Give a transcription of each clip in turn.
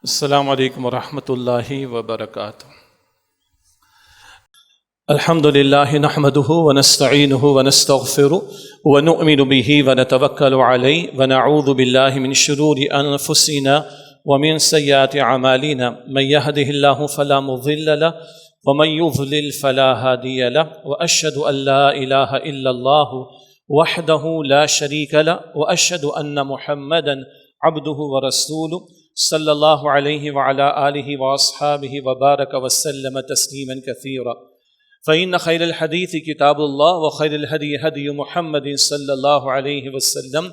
السلام علیکم ورحمۃ اللہ وبرکاتہ۔ الحمد للہ نحمده ونستعینه ونستغفره ونؤمن به ونتوکل علیہ ونعوذ باللہ من شرور انفسنا ومن سیئات اعمالنا من يهده الله فلا مضل له ومن يضلل فلا هادي له واشهد ان لا اله الا الله وحده لا شريك له واشهد ان محمدا عبده ورسوله صلی اللہ علیہ وعلی آلہ واصحابہ وبارک وسلم تسلیما کثیرا فإن خیر الحدیث کتاب اللہ وخیر الہدی ہدی محمد صلی اللہ علیہ وسلم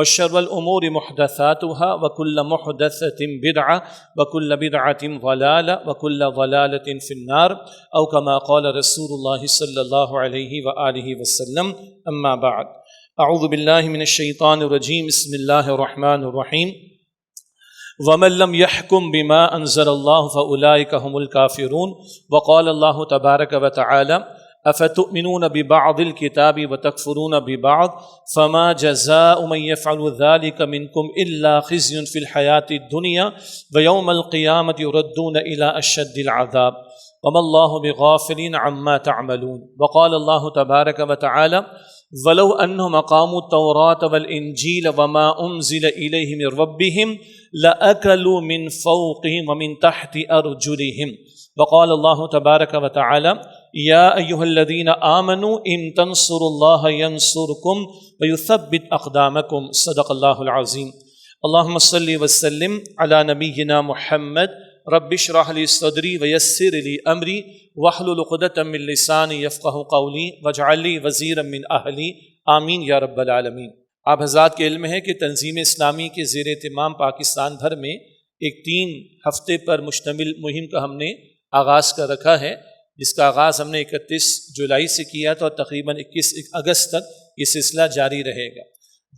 وشر الامور محدثاتها وکل محدثۃ بدعہ وکل بدعۃ ضلالہ وکل ضلالۃ فی النار او کما قال رسول اللہ صلی اللہ علیہ وآلہ وسلم اما بعد اعوذ باللہ من الشیطان الرجیم بسم اللہ الرحمن الرحیم وَمَن لَّمْ يَحْكُم بِمَا أَنزَلَ اللَّهُ فَأُولَٰئِكَ هُمُ الْكَافِرُونَ وقال الله تبارك وتعالى أَفَتُؤْمِنُونَ بِبَعْضِ الْكِتَابِ وَتَكْفُرُونَ بِبَعْضٍ فَمَا جَزَاءُ مَن يَفْعَلُ ذَلِكَ مِنكُمْ إِلَّا خِزْيٌ فِي الْحَيَاةِ الدُّنْيَا وَيَوْمَ الْقِيَامَةِ يُرَدُّونَ إِلَىٰ أَشَدِّ الْعَذَابِ وَمَا اللَّهُ بِغَافِلٍ عَمَّا تَعْمَلُونَ وقال الله تبارك وتعالى وَلَوْ أَنَّهُمْ أَقَامُوا التَّوْرَاةَ وَالْإِنجِيلَ وَمَا أُنزِلَ إِلَيْهِمْ مِن رَّبِّهِمْ لَأَكَلُوا مِن فَوْقِهِمْ وَمِن تَحْتِ أَرْجُلِهِمْ وقال الله تبارك وتعالى يَا أَيُّهَا الَّذِينَ آمَنُوا إِن تَنصُرُوا اللَّهَ يَنصُرْكُمْ وَيُثَبِّتْ أَقْدَامَكُمْ صدق الله العظيم۔ اللهم صل وسلم على نبينا محمد رب اشرح لي صدري ويسر لي امري واحلل عقدة من لساني يفقهوا قولي واجعل لي وزيرا من اهلي آمین یا رب العالمین۔ آپ حضرات کے علم ہے کہ تنظیم اسلامی کے زیر اہتمام پاکستان بھر میں ایک 3 ہفتے پر مشتمل مہم کا ہم نے آغاز کر رکھا ہے، جس کا آغاز ہم نے 31 جولائی سے کیا تھا اور تقریباً 21 اگست تک یہ سلسلہ جاری رہے گا۔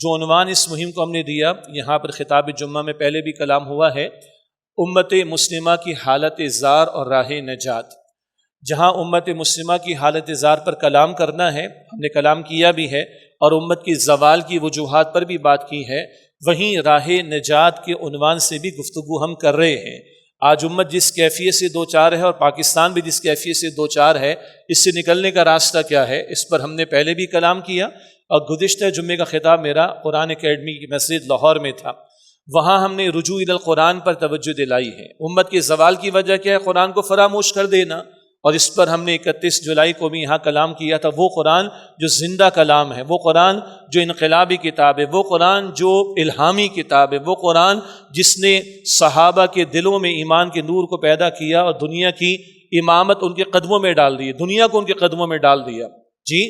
جو عنوان اس مہم کو ہم نے دیا، یہاں پر خطاب جمعہ میں پہلے بھی کلام ہوا ہے، امت مسلمہ کی حالت زار اور راہ نجات۔ جہاں امت مسلمہ کی حالت زار پر کلام کرنا ہے، ہم نے کلام کیا بھی ہے، اور امت کی زوال کی وجوہات پر بھی بات کی ہے، وہیں راہ نجات کے عنوان سے بھی گفتگو ہم کر رہے ہیں۔ آج امت جس کیفیت سے دوچار ہے اور پاکستان بھی جس کیفیت سے دوچار ہے، اس سے نکلنے کا راستہ کیا ہے، اس پر ہم نے پہلے بھی کلام کیا، اور گزشتہ جمعے کا خطاب میرا قرآن اکیڈمی کی مسجد لاہور میں تھا۔ وہاں ہم نے رجوع الی القرآن پر توجہ دلائی ہے۔ امت کے زوال کی وجہ کیا ہے؟ قرآن کو فراموش کر دینا، اور اس پر ہم نے 31 جولائی کو بھی یہاں کلام کیا تھا۔ وہ قرآن جو زندہ کلام ہے، وہ قرآن جو انقلابی کتاب ہے، وہ قرآن جو الہامی کتاب ہے، وہ قرآن جس نے صحابہ کے دلوں میں ایمان کے نور کو پیدا کیا اور دنیا کی امامت ان کے قدموں میں ڈال دی، دنیا کو ان کے قدموں میں ڈال دیا۔ جی،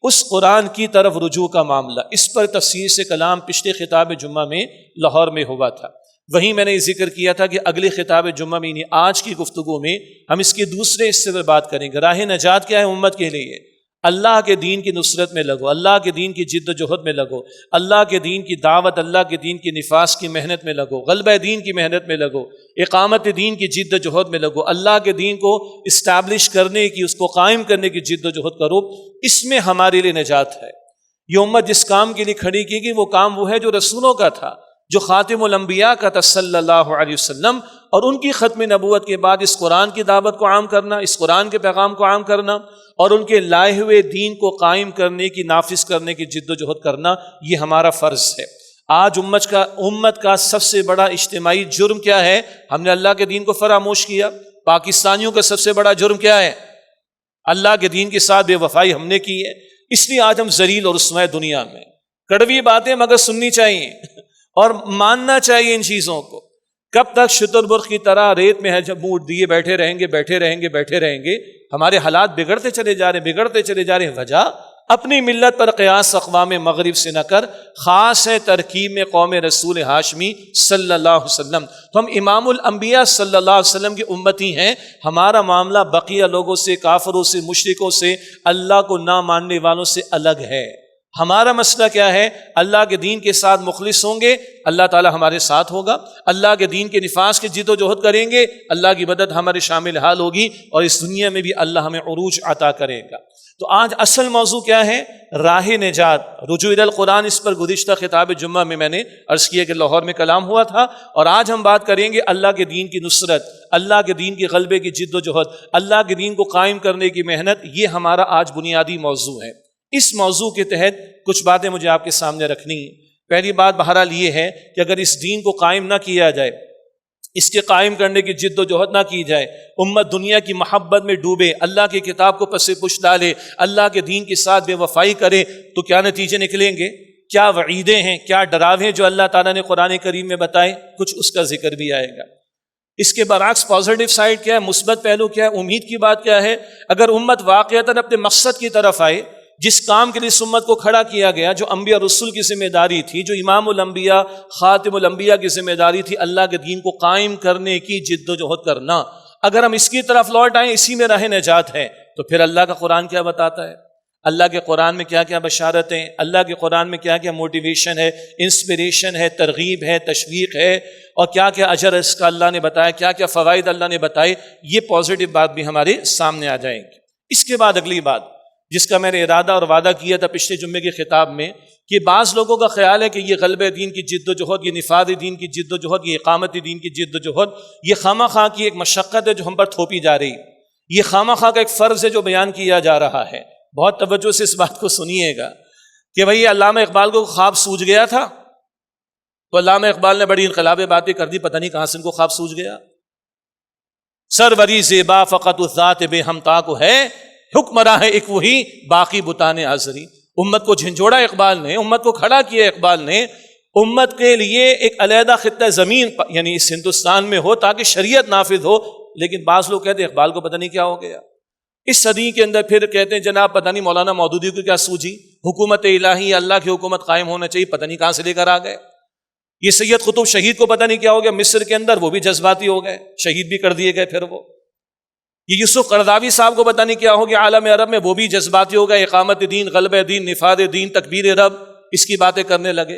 اس قرآن کی طرف رجوع کا معاملہ، اس پر تفصیل سے کلام پچھلے خطاب جمعہ میں لاہور میں ہوا تھا۔ وہیں میں نے ذکر کیا تھا کہ اگلے خطاب جمعہ میں، یعنی آج کی گفتگو میں، ہم اس کے دوسرے حصے پر بات کریں گے۔ راہ نجات کیا ہے امت کے لیے؟ اللہ کے دین کی نصرت میں لگو، اللہ کے دین کی جد و جہد میں لگو، اللہ کے دین کی دعوت، اللہ کے دین کی نفاذ کی محنت میں لگو، غلبہ دین کی محنت میں لگو، اقامت دین کی جد و جہد میں لگو، اللہ کے دین کو اسٹیبلش کرنے کی، اس کو قائم کرنے کی جد و جہد کرو۔ اس میں ہمارے لیے نجات ہے۔ یہ امت جس کام کے لیے کھڑی کی گئی، وہ کام وہ ہے جو رسولوں کا تھا، جو خاتم الانبیاء کا تھا صلی اللہ علیہ وسلم، اور ان کی ختم نبوت کے بعد اس قرآن کی دعوت کو عام کرنا، اس قرآن کے پیغام کو عام کرنا، اور ان کے لائے ہوئے دین کو قائم کرنے کی، نافذ کرنے کی جد و جہد کرنا، یہ ہمارا فرض ہے۔ آج امت کا سب سے بڑا اجتماعی جرم کیا ہے؟ ہم نے اللہ کے دین کو فراموش کیا۔ پاکستانیوں کا سب سے بڑا جرم کیا ہے؟ اللہ کے دین کے ساتھ بے وفائی ہم نے کی ہے۔ اس لیے آج ہم ذلیل اور رسوا دنیا میں۔ کڑوی باتیں مگر سننی چاہیے اور ماننا چاہیے ان چیزوں کو۔ کب تک شتر برق کی طرح ریت میں منہ دیے بیٹھے رہیں گے؟ ہمارے حالات بگڑتے چلے جا رہے ہیں۔ وجہ اپنی ملت پر قیاس اقوام مغرب سے نہ کر، خاص ہے ترکیب میں قوم رسول ہاشمی صلی اللہ علیہ وسلم۔ تو ہم امام الانبیاء صلی اللہ علیہ وسلم کی امتی ہیں۔ ہمارا معاملہ بقیہ لوگوں سے، کافروں سے، مشرکوں سے، اللہ کو نہ ماننے والوں سے الگ ہے۔ ہمارا مسئلہ کیا ہے؟ اللہ کے دین کے ساتھ مخلص ہوں گے، اللہ تعالیٰ ہمارے ساتھ ہوگا، اللہ کے دین کے نفاذ کی جد و جہد کریں گے، اللہ کی مدد ہمارے شامل حال ہوگی، اور اس دنیا میں بھی اللہ ہمیں عروج عطا کرے گا۔ تو آج اصل موضوع کیا ہے؟ راہ نجات، رجوع الی القرآن۔ اس پر گزشتہ خطاب جمعہ میں میں نے عرض کیا کہ لاہور میں کلام ہوا تھا، اور آج ہم بات کریں گے اللہ کے دین کی نصرت، اللہ کے دین کے غلبے کی جد و جہد، اللہ کے دین کو قائم کرنے کی محنت۔ یہ ہمارا آج بنیادی موضوع ہے۔ اس موضوع کے تحت کچھ باتیں مجھے آپ کے سامنے رکھنی ہیں۔ پہلی بات بہرحال یہ ہے کہ اگر اس دین کو قائم نہ کیا جائے، اس کے قائم کرنے کی جد و جہد نہ کی جائے، امت دنیا کی محبت میں ڈوبے، اللہ کی کتاب کو پس پش ڈالے، اللہ کے دین کے ساتھ بے وفائی کرے، تو کیا نتیجے نکلیں گے؟ کیا وعیدیں ہیں، کیا ڈراوے ہیں جو اللہ تعالیٰ نے قرآن کریم میں بتائے، کچھ اس کا ذکر بھی آئے گا۔ اس کے برعکس پازیٹیو سائڈ کیا ہے، مثبت پہلو کیا ہے، امید کی بات کیا ہے؟ اگر امت واقعتاً اپنے مقصد کی طرف آئے، جس کام کے لیے اس امت کو کھڑا کیا گیا، جو انبیاء رسول کی ذمہ داری تھی، جو امام الانبیاء خاتم الانبیاء کی ذمہ داری تھی، اللہ کے دین کو قائم کرنے کی جد و جہد کرنا، اگر ہم اس کی طرف لوٹ آئیں، اسی میں راہ نجات ہے، تو پھر اللہ کا قرآن کیا بتاتا ہے؟ اللہ کے قرآن میں کیا کیا بشارتیں، اللہ کے قرآن میں کیا کیا موٹیویشن ہے، انسپریشن ہے، ترغیب ہے، تشویق ہے، اور کیا کیا اجر اس کا اللہ نے بتایا، کیا کیا فوائد اللہ نے بتائے۔ یہ پازیٹیو بات بھی ہمارے سامنے آ جائے گی۔ اس کے بعد اگلی بات جس کا میں نے ارادہ اور وعدہ کیا تھا پچھلے جمعے کے خطاب میں، کہ بعض لوگوں کا خیال ہے کہ یہ غلبہ دین کی جد و جہد، یہ نفاذ دین کی جد و جہد، یہ اقامت دین کی جد و جہد، یہ خواہ خواہ کی ایک مشقت ہے جو ہم پر تھوپی جا رہی، یہ خواہ خواہ کا ایک فرض ہے جو بیان کیا جا رہا ہے۔ بہت توجہ سے اس بات کو سنیے گا کہ بھئی علامہ اقبال کو خواب سوج گیا تھا، تو علامہ اقبال نے بڑی انقلابی باتیں کر دی، پتہ نہیں کہاں سے ان کو خواب سوج گیا۔ سروری زیبا فقط الذات بے ہمتا کو ہے، حکمراں ہے ایک وہی باقی بتانے حاضری۔ امت کو جھنجھوڑا اقبال نے، امت کو کھڑا کیا اقبال نے، امت کے لیے ایک علیحدہ خطہ زمین یعنی اس ہندوستان میں ہو تاکہ شریعت نافذ ہو، لیکن بعض لوگ کہتے ہیں اقبال کو پتہ نہیں کیا ہو گیا۔ اس صدی کے اندر پھر کہتے ہیں جناب پتہ نہیں مولانا مودودی کو کیا سوجی، حکومت الہی اللہ کی حکومت قائم ہونا چاہیے، پتہ نہیں کہاں سے لے کر آ گئے۔ یہ سید قطب شہید کو پتہ نہیں کیا ہو گیا مصر کے اندر، وہ بھی جذباتی ہو گئے، شہید بھی کر دیے گئے۔ پھر وہ یہ یوسف قرضاوی صاحب کو پتہ نہیں کیا ہو گیا عالم عرب میں، وہ بھی جذباتی ہو گئے، اقامت دین، غلبہ دین، نفاذ دین، تکبیر رب، اس کی باتیں کرنے لگے۔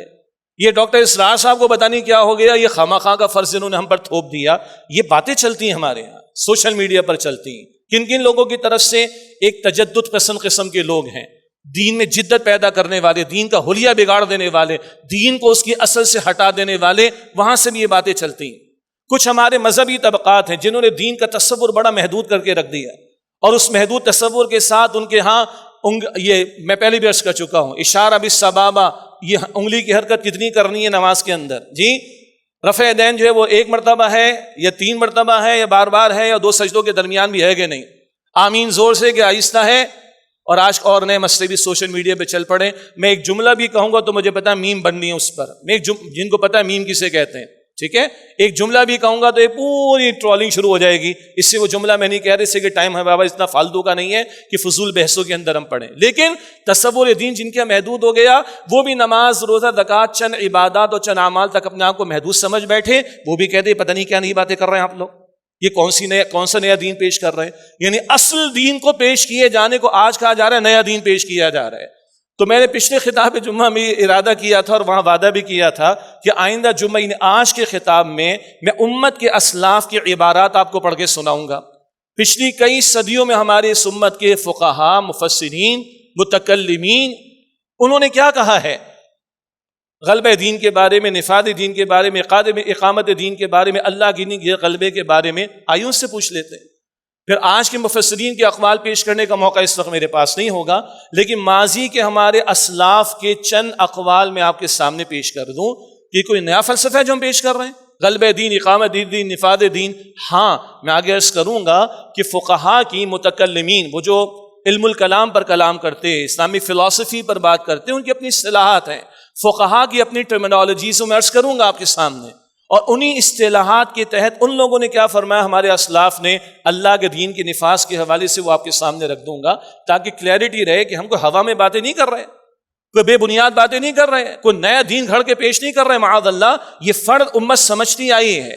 یہ ڈاکٹر اسرار صاحب کو پتہ نہیں کیا ہو گیا، یہ خواہ خواہ کا فرض انہوں نے ہم پر تھوپ دیا۔ یہ باتیں چلتی ہیں ہمارے یہاں، سوشل میڈیا پر چلتی ہیں۔ کن کن لوگوں کی طرف سے؟ ایک تجدد پسند قسم کے لوگ ہیں، دین میں جدت پیدا کرنے والے، دین کا حلیہ بگاڑ دینے والے، دین کو اس کی اصل سے ہٹا دینے والے، وہاں سے بھی یہ باتیں چلتی ہیں۔ کچھ ہمارے مذہبی طبقات ہیں جنہوں نے دین کا تصور بڑا محدود کر کے رکھ دیا، اور اس محدود تصور کے ساتھ ان کے ہاں یہ میں پہلے بھی عرض کر چکا ہوں، اشارہ بالسبابہ، یہ انگلی کی حرکت کتنی کرنی ہے نماز کے اندر؟ جی رفع یدین جو ہے وہ ایک مرتبہ ہے یا 3 مرتبہ ہے یا بار بار ہے یا 2 سجدوں کے درمیان بھی ہے کہ نہیں؟ آمین زور سے کہ آہستہ ہے؟ اور آج اور نئے مسئلے بھی سوشل میڈیا پہ چل پڑے۔ میں ایک جملہ بھی کہوں گا تو مجھے پتا ہے میم بننی ہے اس پر، میں جن کو پتا ہے میم کسے کہتے ہیں، ٹھیک ہے؟ ایک جملہ بھی کہوں گا تو یہ پوری ٹرولنگ شروع ہو جائے گی۔ اس سے وہ جملہ میں نہیں کہہ رہا، اس سے کہ ٹائم ہے بابا اتنا فالتو کا نہیں ہے کہ فضول بحثوں کے اندر ہم پڑھیں، لیکن تصور دین جن کا محدود ہو گیا، وہ بھی نماز، روزہ، زکوٰۃ، چند عبادات اور چند اعمال تک اپنے آپ کو محدود سمجھ بیٹھے، وہ بھی کہتے ہیں پتہ نہیں کیا نئی باتیں کر رہے ہیں آپ لوگ، یہ کون سا نیا دین پیش کر رہے ہیں؟ یعنی اصل دین کو پیش کیے جانے کو آج کہا جا رہا ہے نیا دین پیش کیا جا رہا ہے۔ تو میں نے پچھلے خطاب جمعہ میں ارادہ کیا تھا اور وہاں وعدہ بھی کیا تھا کہ آئندہ جمعہ یعنی آج کے خطاب میں امت کے اسلاف کی عبارات آپ کو پڑھ کے سناؤں گا۔ پچھلی کئی صدیوں میں ہمارے اس امت کے فقہاء، مفسرین، متکلمین، انہوں نے کیا کہا ہے غلبہ دین کے بارے میں، نفاذ دین کے بارے میں، اقامت دین کے بارے میں، اللہ کے دین کے غلبے کے بارے میں، آئیے ان سے پوچھ لیتے ہیں۔ پھر آج کے مفسرین کے اقوال پیش کرنے کا موقع اس وقت میرے پاس نہیں ہوگا، لیکن ماضی کے ہمارے اسلاف کے چند اقوال میں آپ کے سامنے پیش کر دوں کہ کوئی نیا فلسفہ ہے جو ہم پیش کر رہے ہیں، غلبہ دین، اقامت دین، نفاذ دین۔ ہاں میں آگے عرض کروں گا کہ فقہاء کی، متکلمین، وہ جو علم الکلام پر کلام کرتے ہیں، اسلامی فلسفی پر بات کرتے ہیں، ان کی اپنی اصطلاحات ہیں، فقہاء کی اپنی ٹرمینالوجیز میں عرض کروں گا آپ کے سامنے، اور انہی اصطلاحات کے تحت ان لوگوں نے کیا فرمایا ہمارے اسلاف نے اللہ کے دین کے نفاذ کے حوالے سے، وہ آپ کے سامنے رکھ دوں گا تاکہ کلیئرٹی رہے کہ ہم کوئی ہوا میں باتیں نہیں کر رہے، کوئی بے بنیاد باتیں نہیں کر رہے ہیں، کوئی نیا دین گھڑ کے پیش نہیں کر رہے، معاذ اللہ، یہ فرض امت سمجھتی آئی ہے۔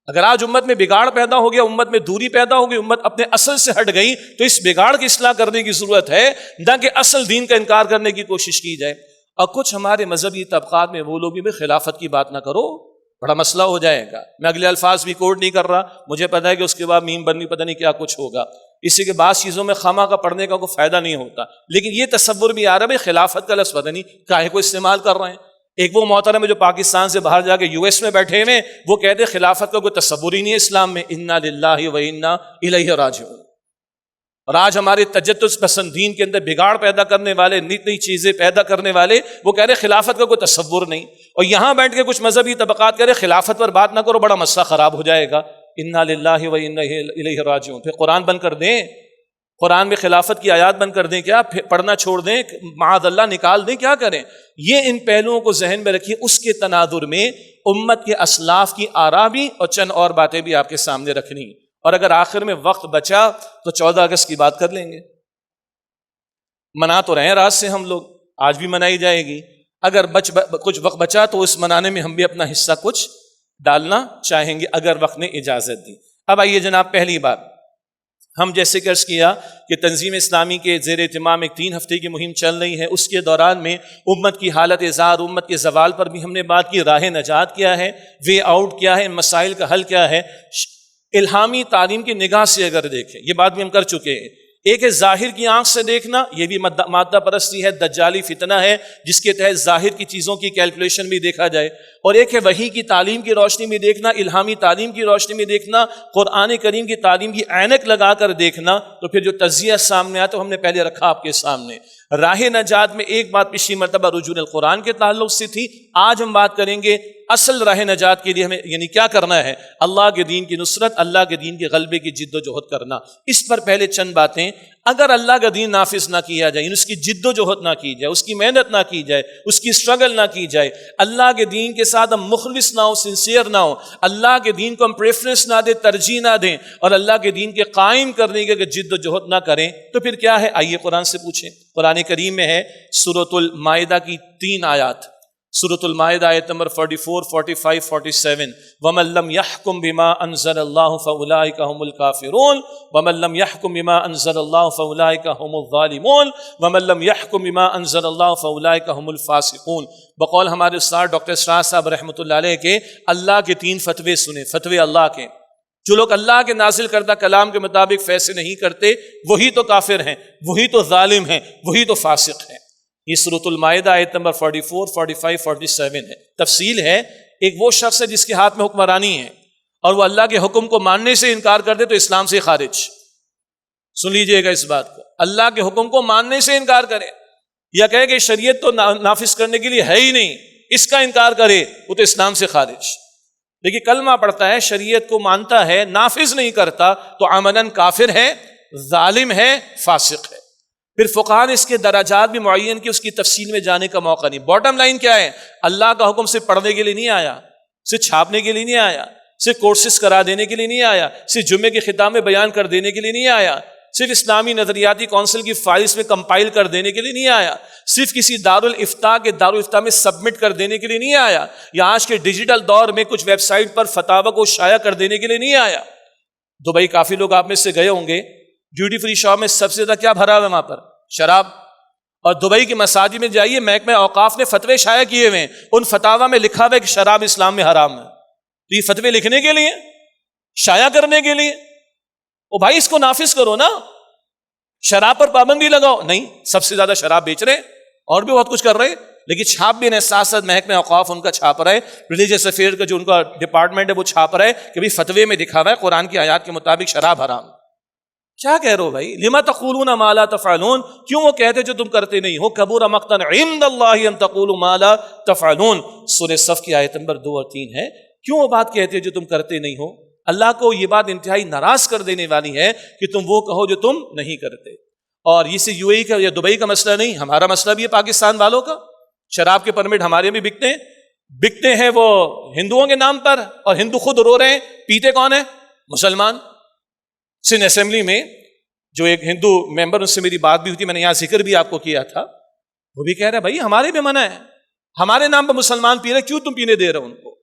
اگر آج امت میں بگاڑ پیدا ہو گیا، امت میں دوری پیدا ہو گئی، امت اپنے اصل سے ہٹ گئی، تو اس بگاڑ کی اصلاح کرنے کی ضرورت ہے، نہ کہ اصل دین کا انکار کرنے کی کوشش کی جائے۔ اور کچھ ہمارے مذہبی طبقات میں وہ لوگ بھی خلافت کی بات نہ کرو، بڑا مسئلہ ہو جائے گا۔ میں اگلے الفاظ بھی کوڈ نہیں کر رہا، مجھے پتا ہے کہ اس کے بعد میم بننی پتہ نہیں کیا کچھ ہوگا، اسی کے بعض چیزوں میں خامہ کا پڑھنے کا کوئی فائدہ نہیں ہوتا، لیکن یہ تصور بھی آ رہا ہے خلافت کا لفظ پتہ نہیں کاہے کو استعمال کر رہے ہیں۔ ایک وہ محترم ہے جو پاکستان سے باہر جا کے یو ایس میں بیٹھے ہوئے، وہ کہتے ہیں خلافت کا کوئی تصور ہی نہیں ہے اسلام میں، انا للہ و انا الیہ راجعون۔ اور آج ہمارے تجدد پسند دین کے اندر بگاڑ پیدا کرنے والے، نئی نئی چیزیں پیدا کرنے والے، وہ کہہ رہے خلافت کا کوئی تصور نہیں، اور یہاں بیٹھ کے کچھ مذہبی طبقات کہہ رہے خلافت پر بات نہ کرو، بڑا مسئلہ خراب ہو جائے گا، انا للہ و انا الیہ راجعون۔ پھر قرآن بند کر دیں، قرآن میں خلافت کی آیات بند کر دیں کیا؟ پڑھنا چھوڑ دیں، معاذ اللہ نکال دیں، کیا کریں؟ یہ ان پہلوؤں کو ذہن میں رکھیے۔ اس کے تناظر میں امت کے اسلاف کی آراء بھی اور چند اور باتیں بھی آپ کے سامنے رکھنی، اور اگر آخر میں وقت بچا تو 14 اگست کی بات کر لیں گے۔ منا تو رہے ہیں رات سے ہم لوگ، آج بھی منائی جائے گی، اگر کچھ وقت بچا تو اس منانے میں ہم بھی اپنا حصہ کچھ ڈالنا چاہیں گے اگر وقت نے اجازت دی۔ اب آئیے جناب، پہلی بات ہم جیسے کہ عرض کیا کہ تنظیم اسلامی کے زیر اہتمام ایک 3 ہفتے کی مہم چل رہی ہے، اس کے دوران میں امت کی حالت زار، امت کے زوال پر بھی ہم نے بات کی، راہ نجات کیا ہے، وے آؤٹ کیا ہے، مسائل کا حل کیا ہے۔ الہامی تعلیم کی نگاہ سے اگر دیکھیں، یہ بات بھی ہم کر چکے ہیں، ایک ہے ظاہر کی آنکھ سے دیکھنا، یہ بھی مادہ پرستی ہے، دجالی فتنہ ہے، جس کے تحت ظاہر کی چیزوں کی کیلکولیشن بھی دیکھا جائے، اور ایک ہے وحی کی تعلیم کی روشنی میں دیکھنا، الہامی تعلیم کی روشنی میں دیکھنا، قرآن کریم کی تعلیم کی عینک لگا کر دیکھنا۔ تو پھر جو تجزیہ سامنے آیا تو ہم نے پہلے رکھا آپ کے سامنے۔ راہ نجات میں ایک بات پچھلی مرتبہ رجوع القرآن کے تعلق سے تھی، آج ہم بات کریں گے اصل راہ نجات کے لیے ہمیں یعنی کیا کرنا ہے، اللہ کے دین کی نصرت، اللہ کے دین کے غلبے کی جد و جہد کرنا۔ اس پر پہلے چند باتیں، اگر اللہ کا دین نافذ نہ کیا جائے، یعنی اس کی جد و جہد نہ کی جائے، اس کی محنت نہ کی جائے، اس کی اسٹرگل نہ کی جائے، اللہ کے دین کے ساتھ ہم مخلص نہ ہو، سنسیئر نہ ہو، اللہ کے دین کو ہم پریفرنس نہ دیں، ترجیح نہ دیں، اور اللہ کے دین کے قائم کرنے کے اگر جد و جہد نہ کریں تو پھر کیا ہے؟ آئیے قرآن سے پوچھیں۔ قرآن کریم میں ہے سورۃ المائدہ کی 3 آیات، سورۃ المائدہ آیت نمبر 44، 45، 47، وَمَن لَّمْ يَحْكُم بِمَا أَنزَلَ اللَّهُ فَأُولَٰئِكَ هُمُ الْكَافِرُونَ وَمَن لَّمْ يَحْكُم بِمَا أَنزَلَ اللَّهُ فَأُولَٰئِكَ هُمُ الظَّالِمُونَ وَمَن لَّمْ يَحْكُم بِمَا أَنزَلَ اللَّهُ فَأُولَٰئِكَ هُمُ الْفَاسِقُونَ۔ بقول ہمارے استاد ڈاکٹر اسرار صاحب رحمۃ اللہ علیہ کے، اللہ کے 3 فتوے سنے، فتوے اللہ کے۔ جو لوگ اللہ کے نازل کردہ کلام کے مطابق فیصلے نہیں کرتے، وہی تو کافر ہیں، وہی تو ظالم ہیں، وہی تو فاسق ہیں۔ یہ سورۃ المائدہ آیت نمبر 44، 45، 47 ہے۔ تفصیل ہے، ایک وہ شخص ہے جس کے ہاتھ میں حکمرانی ہے اور وہ اللہ کے حکم کو ماننے سے انکار کر دے تو اسلام سے خارج۔ سن لیجئے گا اس بات کو، اللہ کے حکم کو ماننے سے انکار کرے یا کہے کہ شریعت تو نافذ کرنے کے لیے ہے ہی نہیں، اس کا انکار کرے، وہ تو اسلام سے خارج۔ دیکھیے کلمہ پڑھتا ہے، شریعت کو مانتا ہے، نافذ نہیں کرتا تو عملاً کافر ہے، ظالم ہے، فاسق ہے۔ پھر فقہاء نے اس کے درجات بھی معین کی، اس کی تفصیل میں جانے کا موقع نہیں۔ باٹم لائن کیا ہے؟ اللہ کا حکم صرف پڑھنے کے لیے نہیں آیا، صرف چھاپنے کے لیے نہیں آیا، صرف کورسز کرا دینے کے لیے نہیں آیا، صرف جمعے کے خطاب میں بیان کر دینے کے لیے نہیں آیا، صرف اسلامی نظریاتی کونسل کی فائلز میں کمپائل کر دینے کے لیے نہیں آیا، صرف کسی دارالفتاء کے دارالفتاء میں سبمٹ کر دینے کے لیے نہیں آیا، یا آج کے ڈیجیٹل دور میں کچھ ویب سائٹ پر فتاوی کو شائع کر دینے کے لیے نہیں آیا۔ دبئی کافی لوگ آپ میں سے گئے ہوں گے، ڈیوٹی فری شاپ میں سب سے زیادہ کیا بھرا ہوا ہے وہاں پر؟ شراب۔ اور دبئی کی مساجد میں جائیے، محکمہ اوقاف نے فتوے شائع کیے ہوئے ہیں، ان فتاوا میں لکھا ہوا ہے کہ شراب اسلام میں حرام ہے۔ تو یہ فتوے لکھنے کے لیے، شائع کرنے کے لیے، او بھائی اس کو نافذ کرو نا، شراب پر پابندی لگاؤ۔ نہیں، سب سے زیادہ شراب بیچ رہے، اور بھی بہت کچھ کر رہے، لیکن چھاپ بھی نہیں، ساتھ ساتھ محکمہ اوقاف ان کا چھاپ رہا ہے، ریلیجیس افیئر کا جو ان کا ڈپارٹمنٹ ہے وہ چھاپ رہا ہے کہ بھئی فتوے میں لکھا ہوا ہے قرآن کی آیات کے مطابق شراب حرام۔ کیا کہہ رہے ہو بھائی؟ لما تقولون ما لا تفعلون، کیوں وہ کہتے جو تم کرتے نہیں ہو؟ کبر مقتا عند اللہ ان تقولوا ما لا تفعلون، سورہ صف کی آیت نمبر 2 اور 3 ہے۔ کیوں وہ بات کہتے جو تم کرتے نہیں ہو؟ اللہ کو یہ بات انتہائی ناراض کر دینے والی ہے کہ تم وہ کہو جو تم نہیں کرتے۔ اور یہ یو اے کا یا دبئی کا مسئلہ نہیں، ہمارا مسئلہ بھی ہے پاکستان والوں کا۔ شراب کے پرمٹ ہمارے بھی بکتے ہیں وہ ہندوؤں کے نام پر، اور ہندو خود رو رہے ہیں، پیتے کون ہیں؟ مسلمان۔ سندھ اسمبلی میں جو ایک ہندو ممبر، ان سے میری بات بھی ہوئی، میں نے یہاں ذکر بھی آپ کو کیا تھا، وہ بھی کہہ رہا ہے بھائی ہمارے بھی منع ہے، ہمارے نام پر مسلمان پی رہے، کیوں تم پینے دے رہے ہو ان کو؟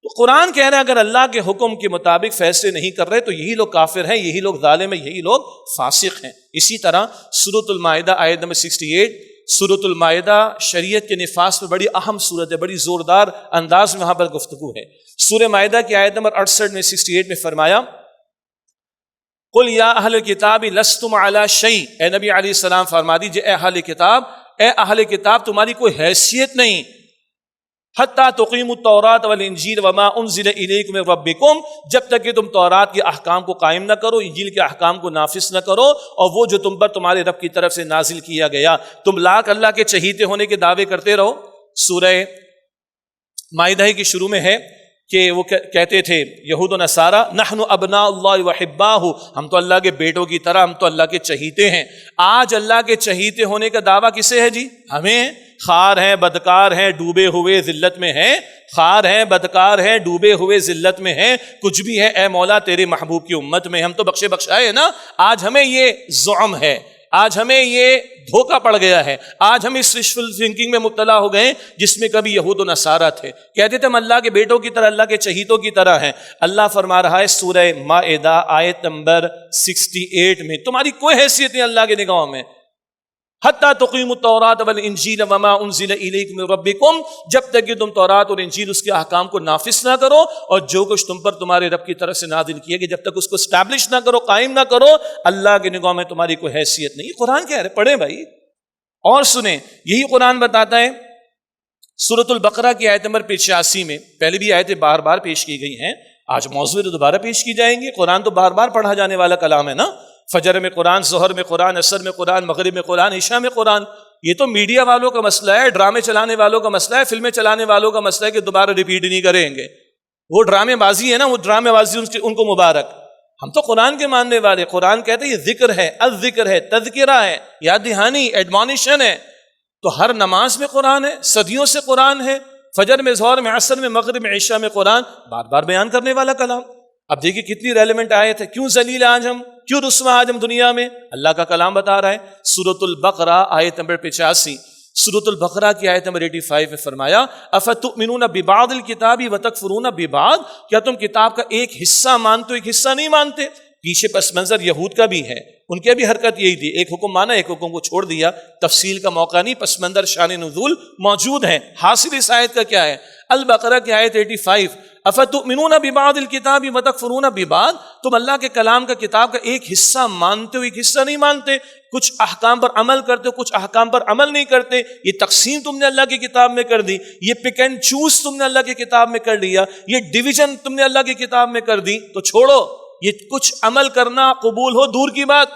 تو قرآن کہہ رہا ہے اگر اللہ کے حکم کے مطابق فیصلے نہیں کر رہے تو یہی لوگ کافر ہیں، یہی لوگ ظالم ہیں، یہی لوگ فاسق ہیں۔ اسی طرح سورۃ المائدہ آیت نمبر 68، سورۃ المائدہ شریعت کے نفاذ پر بڑی اہم صورت ہے، بڑی زوردار انداز میں وہاں پر گفتگو ہے۔ سورہ مائدہ کی آیت نمبر 68 میں 68 میں فرمایا قل یا اہل الکتاب لستم علی شیء، اے نبی علیہ السلام فرما دیجئے اے اہل کتاب تمہاری کوئی حیثیت نہیں، حتیٰ تقیموا التوراۃ والانجیل وما انزل الیکم من ربکم، جب تک کہ تم تورات کے احکام کو قائم نہ کرو، انجیل کے احکام کو نافذ نہ کرو، اور وہ جو تم پر تمہارے رب کی طرف سے نازل کیا گیا، تم لاکھ اللہ کے چہیتے ہونے کے دعوے کرتے رہو۔ سورہ مائدہ کی شروع میں ہے کہ وہ کہتے تھے یہود و نصارہ نحن ابناء اللہ وحباہ، ہم تو اللہ کے بیٹوں کی طرح، ہم تو اللہ کے چہیتے ہیں۔ آج اللہ کے چہیتے ہونے کا دعویٰ کسے ہے جی؟ ہمیں۔ خار ہیں، بدکار ہیں، ڈوبے ہوئے ذلت میں ہیں، خار ہیں، بدکار ہیں، ڈوبے ہوئے ذلت میں ہیں، کچھ بھی ہے اے مولا تیرے محبوب کی امت میں، ہم تو بخشے بخشائے ہیں نا۔ آج ہمیں یہ زعم ہے، آج ہمیں یہ دھوکہ پڑ گیا ہے، آج ہم اس وشفل تھنکنگ میں مبتلا ہو گئے جس میں کبھی یہود و نصارہ تھے، کہتے تھے ہم اللہ کے بیٹوں کی طرح، اللہ کے چہیتوں کی طرح ہیں۔ اللہ فرما رہا ہے سورہ مائدہ آیت نمبر 68 میں تمہاری کوئی حیثیت نہیں اللہ کے نگاہوں میں، حتیٰ تقیموا التوراۃ والانجیل وما انزل الیکم من ربکم، جب تک کہ تم تورات اور انجیل اس کے احکام کو نافذ نہ کرو اور جو کچھ تم پر تمہارے رب کی طرف سے نازل کیا گیا جب تک اس کو اسٹیبلش نہ کرو، قائم نہ کرو، اللہ کے نگاہ میں تمہاری کوئی حیثیت نہیں۔ قرآن کہہ رہے، پڑھیں بھائی اور سنیں، یہی قرآن بتاتا ہے سورۃ البقرہ کی آیت نمبر 85 میں، پہلے بھی آیتیں بار بار پیش کی گئی ہیں، آج موضوع دوبارہ پیش کی جائیں گی۔ قرآن تو بار بار پڑھا جانے والا کلام ہے نا، فجر میں قرآن، ظہر میں قرآن، عصر میں قرآن، مغرب میں قرآن، عشاء میں قرآن۔ یہ تو میڈیا والوں کا مسئلہ ہے، ڈرامے چلانے والوں کا مسئلہ ہے، فلمیں چلانے والوں کا مسئلہ ہے کہ دوبارہ ریپیٹ نہیں کریں گے، وہ ڈرامے بازی ہے نا، وہ ڈرامے بازی ان کو مبارک۔ ہم تو قرآن کے ماننے والے، قرآن کہتے ہیں یہ ذکر ہے، الذکر ہے، تذکرہ ہے، یاد دہانی، ایڈمونیشن ہے۔ تو ہر نماز میں قرآن ہے، صدیوں سے قرآن ہے، فجر میں، ظہر میں، عصر میں، مغرب میں، عشاء میں قرآن، بار بار بیان کرنے والا کلام۔ اب دیکھیے کتنی ریلیونٹ آیت ہے، کیوں ذلیل آج ہم، کیوں رسوا آج ہم دنیا میں، اللہ کا کلام بتا رہا ہے۔ سورۃ البقرہ آیت نمبر 85، سورۃ البقرہ کی آیت نمبر 85 میں فرمایا افتؤمنون ببعض الکتاب وتکفرون ببعض، کیا تم کتاب کا ایک حصہ مانتے ہو ایک حصہ نہیں مانتے؟ پیچھے پس منظر یہود کا بھی ہے، ان کی بھی حرکت یہی تھی، ایک حکم مانا ایک حکم کو چھوڑ دیا، تفصیل کا موقع نہیں، پس منظر شان نزول موجود ہے۔ حاصل اس آیت کا کیا ہے؟ البقرہ کی آیت 85، افتؤمنون ببعض الکتاب وتکفرون ببعض، تم اللہ کے کلام کا، کتاب کا ایک حصہ مانتے ہو ایک حصہ نہیں مانتے، کچھ احکام پر عمل کرتے ہو کچھ احکام پر عمل نہیں کرتے، یہ تقسیم تم نے اللہ کی کتاب میں کر دی، یہ پک اینڈ چوز تم نے اللہ کی کتاب میں کر لیا، یہ ڈویژن تم نے اللہ کی کتاب میں کر دی، تو چھوڑو یہ کچھ عمل کرنا قبول ہو دور کی بات،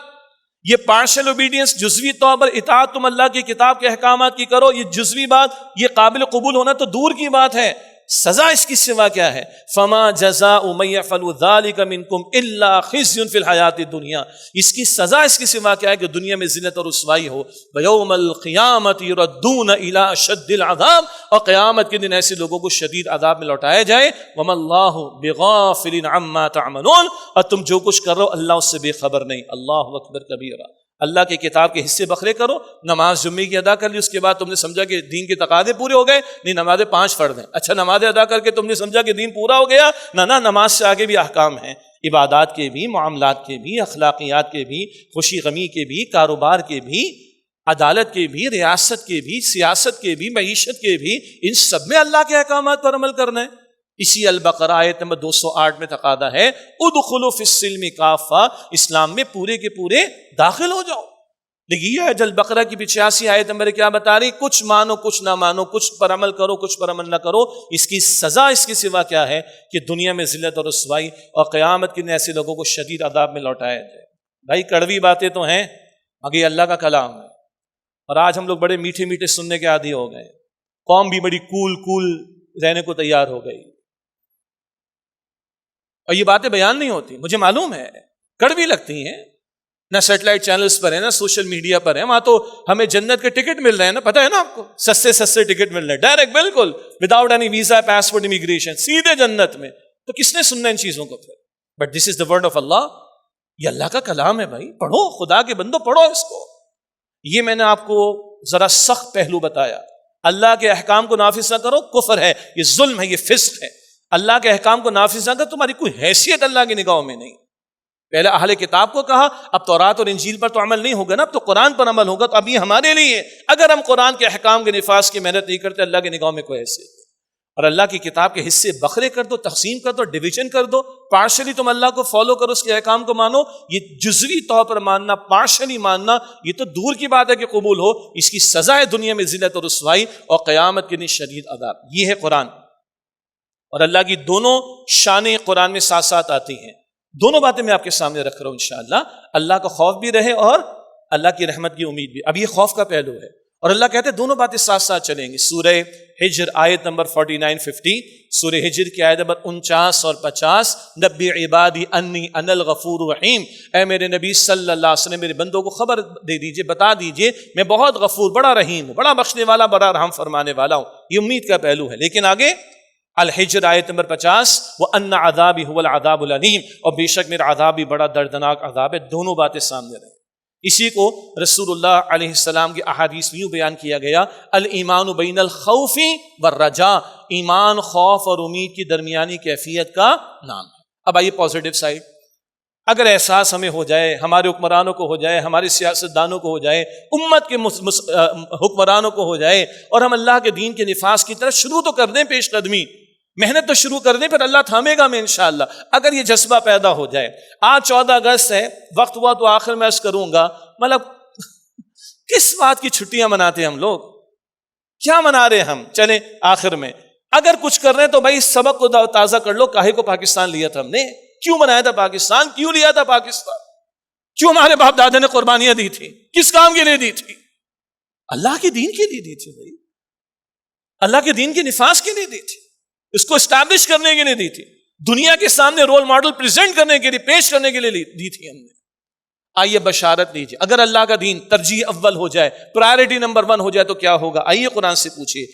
یہ پارشل اوبیڈینس، جزوی طور پر اطاعت تم اللہ کی کتاب کے احکامات کی کرو، یہ جزوی بات، یہ قابل قبول ہونا تو دور کی بات ہے، سزا اس کی سوا کیا ہے؟ فما جزاء من يفعل ذلك منكم الا خزي في الحیات الدنیا، اس کی سزا اس کی سوا کیا ہے کہ دنیا میں ذلت اور رسوائی ہو، ویوم القیامت يردون الى اشد العذاب، اور قیامت کے دن ایسے لوگوں کو شدید عذاب میں لوٹایا جائے، وما اللہ بغافل عما تعملون، اور تم جو کچھ کر رہے ہو اللہ اس سے بے خبر نہیں۔ اللہ اکبر کبیرہ، اللہ کے کتاب کے حصے بکھرے کرو، نماز جمعے کی ادا کر لی، اس کے بعد تم نے سمجھا کہ دین کے تقاضے پورے ہو گئے، نہیں نمازیں 5 فرض ہیں، اچھا نمازیں ادا کر کے تم نے سمجھا کہ دین پورا ہو گیا، نہ نماز سے آگے بھی احکام ہیں، عبادات کے بھی، معاملات کے بھی، اخلاقیات کے بھی، خوشی غمی کے بھی، کاروبار کے بھی، عدالت کے بھی، ریاست کے بھی، سیاست کے بھی، معیشت کے بھی، ان سب میں اللہ کے احکامات پر عمل کرنا ہے۔ اسی البقرہ آیت نمبر 208 میں تقاضا ہے ادخلوا فی السلم کافہ، اسلام میں پورے کے پورے داخل ہو جاؤ۔ لیکن یہ البقرہ کی 85 آیت نمبر کیا بتا رہی؟ کچھ مانو کچھ نہ مانو، کچھ پر عمل کرو کچھ پر عمل نہ کرو، اس کی سزا اس کے سوا کیا ہے کہ دنیا میں ذلت اور رسوائی، اور قیامت کے دن ایسے لوگوں کو شدید عذاب میں لوٹایا جائے۔ بھائی کڑوی باتیں تو ہیں مگر یہ اللہ کا کلام ہے، اور آج ہم لوگ بڑے میٹھے میٹھے سننے کے عادی ہو گئے، قوم بھی بڑی کول رہنے کو تیار ہو گئی، اور یہ باتیں بیان نہیں ہوتی، مجھے معلوم ہے کڑوی لگتی ہیں، نہ سیٹلائٹ چینلز پر ہے نہ سوشل میڈیا پر ہے، وہاں تو ہمیں جنت کے ٹکٹ مل رہے ہیں نا، پتہ ہے نا آپ کو، سستے ٹکٹ مل رہے ہیں ڈائریکٹ، بالکل without any visa passport immigration, سیدھے جنت میں۔ تو کس نے سننا ان چیزوں کو پھر؟ But this is the word of اللہ، یہ اللہ کا کلام ہے بھائی، پڑھو، خدا کے بندو پڑھو اس کو۔ یہ میں نے آپ کو ذرا سخت پہلو بتایا، اللہ کے احکام کو نافذ نہ کرو کفر ہے، یہ ظلم ہے، یہ فسق ہے۔ اللہ کے احکام کو نافذ نہ کر تمہاری کوئی حیثیت اللہ کی نگاہوں میں نہیں. پہلے اہل کتاب کو کہا، اب تورات اور انجیل پر تو عمل نہیں ہوگا نا، اب تو قرآن پر عمل ہوگا. تو اب یہ ہمارے لیے اگر ہم قرآن کے احکام کے نفاذ کی محنت نہیں کرتے، اللہ کی نگاہوں میں کوئی حیثیت نہیں. اور اللہ کی کتاب کے حصے بکھرے کر دو، تقسیم کر دو، ڈویژن کر دو، پارشلی تم اللہ کو فالو کرو، اس کے احکام کو مانو. یہ جزوی طور پر ماننا، پارشلی ماننا، یہ تو دور کی بات ہے کہ قبول ہو. اس کی سزا ہے دنیا میں ذلت اور رسوائی، اور قیامت کے دن شدید عذاب. یہ ہے قرآن. اور اللہ کی دونوں شانیں قرآن میں ساتھ ساتھ آتی ہیں. دونوں باتیں میں آپ کے سامنے رکھ رہا ہوں انشاءاللہ. اللہ کا خوف بھی رہے اور اللہ کی رحمت کی امید بھی. اب یہ خوف کا پہلو ہے، اور اللہ کہتے ہیں دونوں باتیں ساتھ ساتھ چلیں گی. سورہ ہجر آیت نمبر 49-50، سورہ ہجر کی آیت نمبر 49 اور 50. نبی عبادی انی انا الغفور الرحیم، اے میرے نبی صلی اللہ علیہ وسلم میرے بندوں کو خبر دے دیجئے، بتا دیجئے میں بہت غفور، بڑا رحیم ہوں، بڑا بخشنے والا، بڑا رحم فرمانے والا ہوں. یہ امید کا پہلو ہے. لیکن آگے الحجر آیت نمبر 50، وَأَنَّ عَذَابِ هُوَ الْعَذَابُ الْأَلِيمُ، اور بے شک میرا عذاب بھی بڑا دردناک عذاب ہے. دونوں باتیں سامنے رہیں. اسی کو رسول اللہ علیہ السلام کی احادیث میں یوں بیان کیا گیا، الایمان بین الخوف والرجاء، ایمان خوف اور امید کی درمیانی کیفیت کا نام ہے. اب آئیے پازیٹیو سائڈ. اگر احساس ہمیں ہو جائے، ہمارے حکمرانوں کو ہو جائے، ہمارے سیاستدانوں کو ہو جائے، امت کے حکمرانوں کو ہو جائے، اور ہم اللہ کے دین کے نفاذ کی طرف شروع تو کر دیں، پیش قدمی، محنت تو شروع کر دیں، پھر اللہ تھامے گا میں انشاءاللہ. اگر یہ جذبہ پیدا ہو جائے، آج 14 اگست ہے، وقت ہوا تو آخر میں عرض کروں گا، مطلب کس بات کی چھٹیاں مناتے ہیں ہم لوگ، کیا منا رہے ہم؟ چلیں آخر میں اگر کچھ کر رہے ہیں تو بھائی سبق کو تازہ کر لو. کاہے کو پاکستان لیا تھا ہم نے؟ کیوں بنایا تھا پاکستان؟ کیوں لیا تھا پاکستان؟ کیوں ہمارے باپ دادا نے قربانیاں دی تھی؟ کس کام کے لیے دی تھی؟ اللہ کے دین کے لیے دی تھی بھائی، اللہ کے دین کے نفاذ کے لیے دی تھی، اس کو اسٹیبلش کرنے کے لیے دی تھی، دنیا کے سامنے رول ماڈل پریزنٹ کرنے کے لیے، پیش کرنے کے لیے دی تھی ہم نے. آئیے بشارت لیجیے، اگر اللہ کا دین ترجیح اول ہو جائے، پرائرٹی نمبر 1 ہو جائے تو کیا ہوگا؟ آئیے قرآن سے پوچھیے.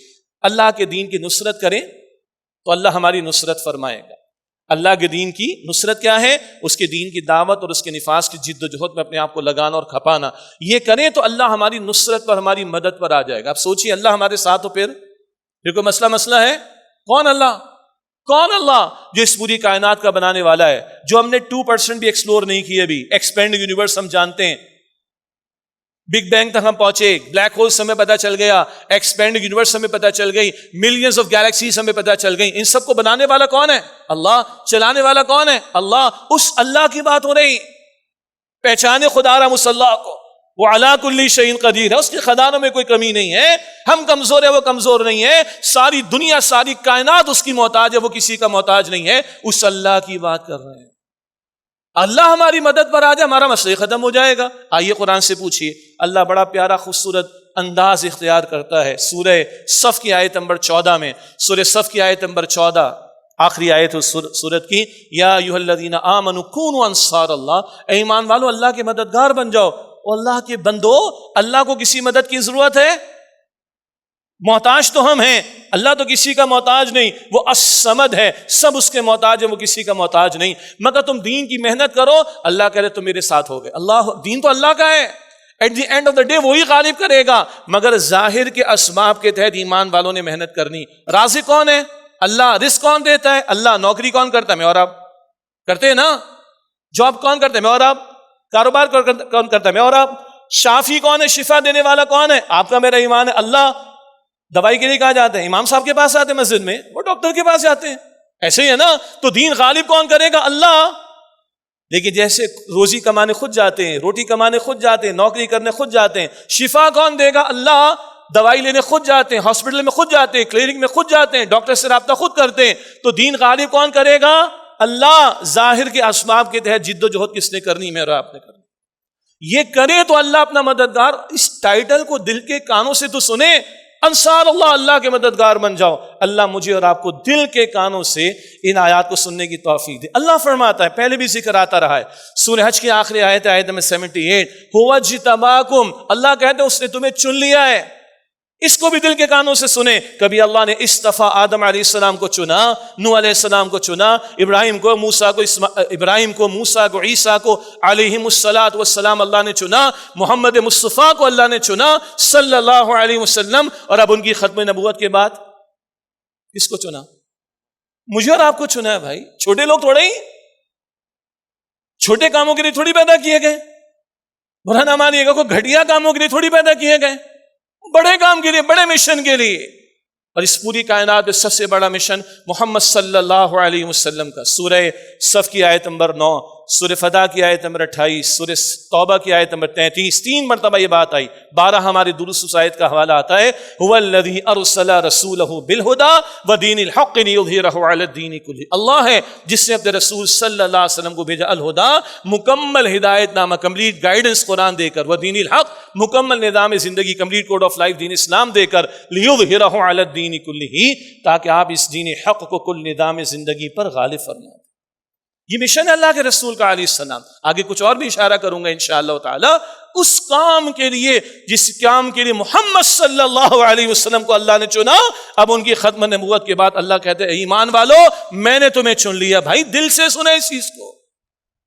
اللہ کے دین کی نصرت کریں تو اللہ ہماری نصرت فرمائے گا. اللہ کے دین کی نصرت کیا ہے؟ اس کے دین کی دعوت اور اس کے نفاذ کی جد و جہد میں اپنے آپ کو لگانا اور کھپانا. یہ کریں تو اللہ ہماری نصرت پر، ہماری مدد پر آ جائے گا. اب سوچیے اللہ ہمارے ساتھ ہو، پھر کوئی مسئلہ ہے؟ کون اللہ؟ کون اللہ جو اس پوری کائنات کا بنانے والا ہے، جو ہم نے 2% بھی ایکسپلور نہیں کی ابھی. ایکسپینڈ یونیورس ہم جانتے ہیں، بگ بینگ تک ہم پہنچے، بلیک ہولز ہمیں پتہ چل گیا، ایکسپینڈ یونیورس ہمیں پتہ چل گئی، ملینز آف گیلیکسیز ہمیں پتہ چل گئی. ان سب کو بنانے والا کون ہے؟ اللہ. چلانے والا کون ہے؟ اللہ. اس اللہ کی بات ہو رہی. پہچانے خدا رحم اس اللہ کو، وہ علی کل شیء قدیر ہے، اس کے خزانوں میں کوئی کمی نہیں ہے. ہم کمزور ہے، وہ کمزور نہیں ہے. ساری دنیا، ساری کائنات اس کی محتاج ہے، وہ کسی کا محتاج نہیں ہے. اس اللہ کی بات کر رہے ہیں. اللہ ہماری مدد پر آ جائے، ہمارا مسئلہ ختم ہو جائے گا. آئیے قرآن سے پوچھیے. اللہ بڑا پیارا خوبصورت انداز اختیار کرتا ہے. سورہ صف کی آیت نمبر 14 میں، سورہ صف کی آیت نمبر 14 آخری آیت سورت کی، یا ایھا الذین آمنوا کونوا انصار اللہ، اے ایمان والو اللہ کے مددگار بن جاؤ. اللہ کے بندو، اللہ کو کسی مدد کی ضرورت ہے؟ محتاج تو ہم ہیں، اللہ تو کسی کا محتاج نہیں. وہ الصمد ہے، سب اس کے محتاج ہیں، وہ کسی کا محتاج نہیں. مگر تم دین کی محنت کرو، اللہ کہہ رہے تم میرے ساتھ ہو گئے. اللہ دین تو اللہ کا ہے، at the end of the day وہی غالب کرے گا. مگر ظاہر کے اسباب کے تحت ایمان والوں نے محنت کرنی. رازق کون ہے؟ اللہ. رزق کون دیتا ہے؟ اللہ. نوکری کون کرتا ہے؟ میں اور آپ کرتے ہیں نا. جاب کون کرتے ہیں؟ میں اور آپ. کاروبار کون کرتا ہے؟ میں اور آپ. شافی کون ہے؟ شفا دینے والا کون ہے؟ آپ کا میرا ایمان ہے اللہ. دوائی کے لیے کہاں جاتے ہیں؟ امام صاحب کے پاس آتے ہیں مسجد میں، وہ ڈاکٹر کے پاس جاتے ہیں. ایسے ہی ہے نا. تو دین غالب کون کرے گا؟ اللہ. لیکن جیسے روزی کمانے خود جاتے ہیں، روٹی کمانے خود جاتے ہیں، نوکری کرنے خود جاتے ہیں، شفا کون دے گا؟ اللہ. دوائی لینے خود جاتے ہیں، ہاسپٹل میں خود جاتے ہیں، کلینک میں خود جاتے ہیں، ڈاکٹر سے رابطہ خود کرتے ہیں. تو دین غالب کون کرے گا؟ اللہ. ظاہر کے اسباب کے تحت جد و جہد کس نے کرنی؟ میرا آپ نے کرنی. یہ کرے تو اللہ اپنا مددگار. اس ٹائٹل کو دل کے کانوں سے تو سنے، انصار اللہ، اللہ کے مددگار بن جاؤ. اللہ مجھے اور آپ کو دل کے کانوں سے ان آیات کو سننے کی توفیق دے. اللہ فرماتا ہے، پہلے بھی ذکر آتا رہا ہے، سورہ حج کی آخری آیت آیت نمبر 78، هو اجتباکم، اللہ کہتے ہیں اس نے تمہیں چن لیا ہے. اس کو بھی دل کے کانوں سے سنیں. کبھی اللہ نے استفا آدم علیہ السلام کو چنا، نوح علیہ السلام کو چنا، ابراہیم کو موسیٰ کو عیسیٰ کو علیہم الصلاۃ والسلام اللہ نے چنا، محمد مصطفیٰ کو اللہ نے چنا صلی اللہ علیہ وسلم. اور اب ان کی ختم نبوت کے بعد کس کو چنا؟ مجھے اور آپ کو چنا ہے بھائی. چھوٹے لوگ تھوڑے ہی چھوٹے کاموں کے لیے تھوڑی پیدا کیے گئے. برا نہ مانیے گا، کوئی گھٹیا کاموں کے لیے تھوڑی پیدا کیے گئے، بڑے کام کے لیے، بڑے مشن کے لیے. اور اس پوری کائنات میں سب سے بڑا مشن محمد صلی اللہ علیہ وسلم کا. سورہ صف کی آیت نمبر 9، سورہ فتح کی آیت نمبر 28، سورہ توبہ کی آیت نمبر 33، 3 مرتبہ یہ بات آئی. 12 ہمارے دروس اس آیت کا حوالہ آتا ہے. هو الذی ارسل رسولہ بالہدی ودین الحق لیظہرہ علی الدین کلہ. اللہ ہے جس نے اپنے رسول صلی اللہ علیہ وسلم کو بھیجا الہدی، مکمل ہدایت نامہ، کمپلیٹ گائیڈنس قرآن دے کر، ودین الحق، مکمل نظام زندگی، کمپلیٹ کوڈ آف لائف دین اسلام دے کر، لیظہرہ علی الدین کلہ، تاکہ آپ اس دین حق کو کل نظام زندگی پر غالب فرمائیں. یہ مشن ہے اللہ کے رسول کا علیہ السلام. آگے کچھ اور بھی اشارہ کروں گا انشاءاللہ تعالی. اس کام کے لیے، جس کام کے لیے محمد صلی اللہ علیہ وسلم کو اللہ نے چنا. اب ان کی ختم نبوت کے بعد اللہ کہتے ہیں ایمان والو میں نے تمہیں چن لیا. بھائی دل سے سنیں اس چیز کو.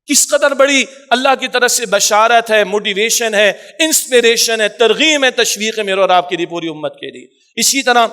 کس قدر بڑی اللہ کی طرف سے بشارت ہے، موٹیویشن ہے، انسپیریشن ہے، ترغیب ہے، تشویق ہے میرے اور آپ کے لیے، پوری امت کے لیے. اسی طرح